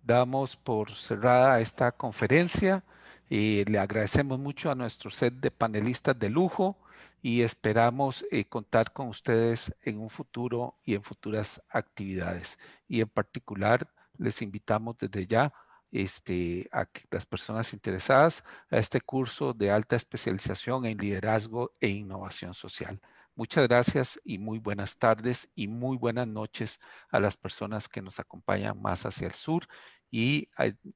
damos por cerrada esta conferencia y le agradecemos mucho a nuestro set de panelistas de lujo y esperamos contar con ustedes en un futuro y en futuras actividades. Y en particular les invitamos desde ya a que las personas interesadas a este curso de alta especialización en liderazgo e innovación social. Muchas gracias y muy buenas tardes y muy buenas noches a las personas que nos acompañan más hacia el sur y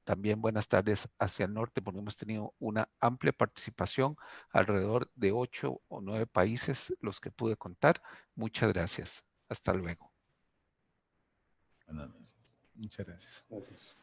también buenas tardes hacia el norte, porque hemos tenido una amplia participación, alrededor de 8 o 9 países los que pude contar. Muchas gracias. Hasta luego. Buenas noches. Muchas gracias. Gracias.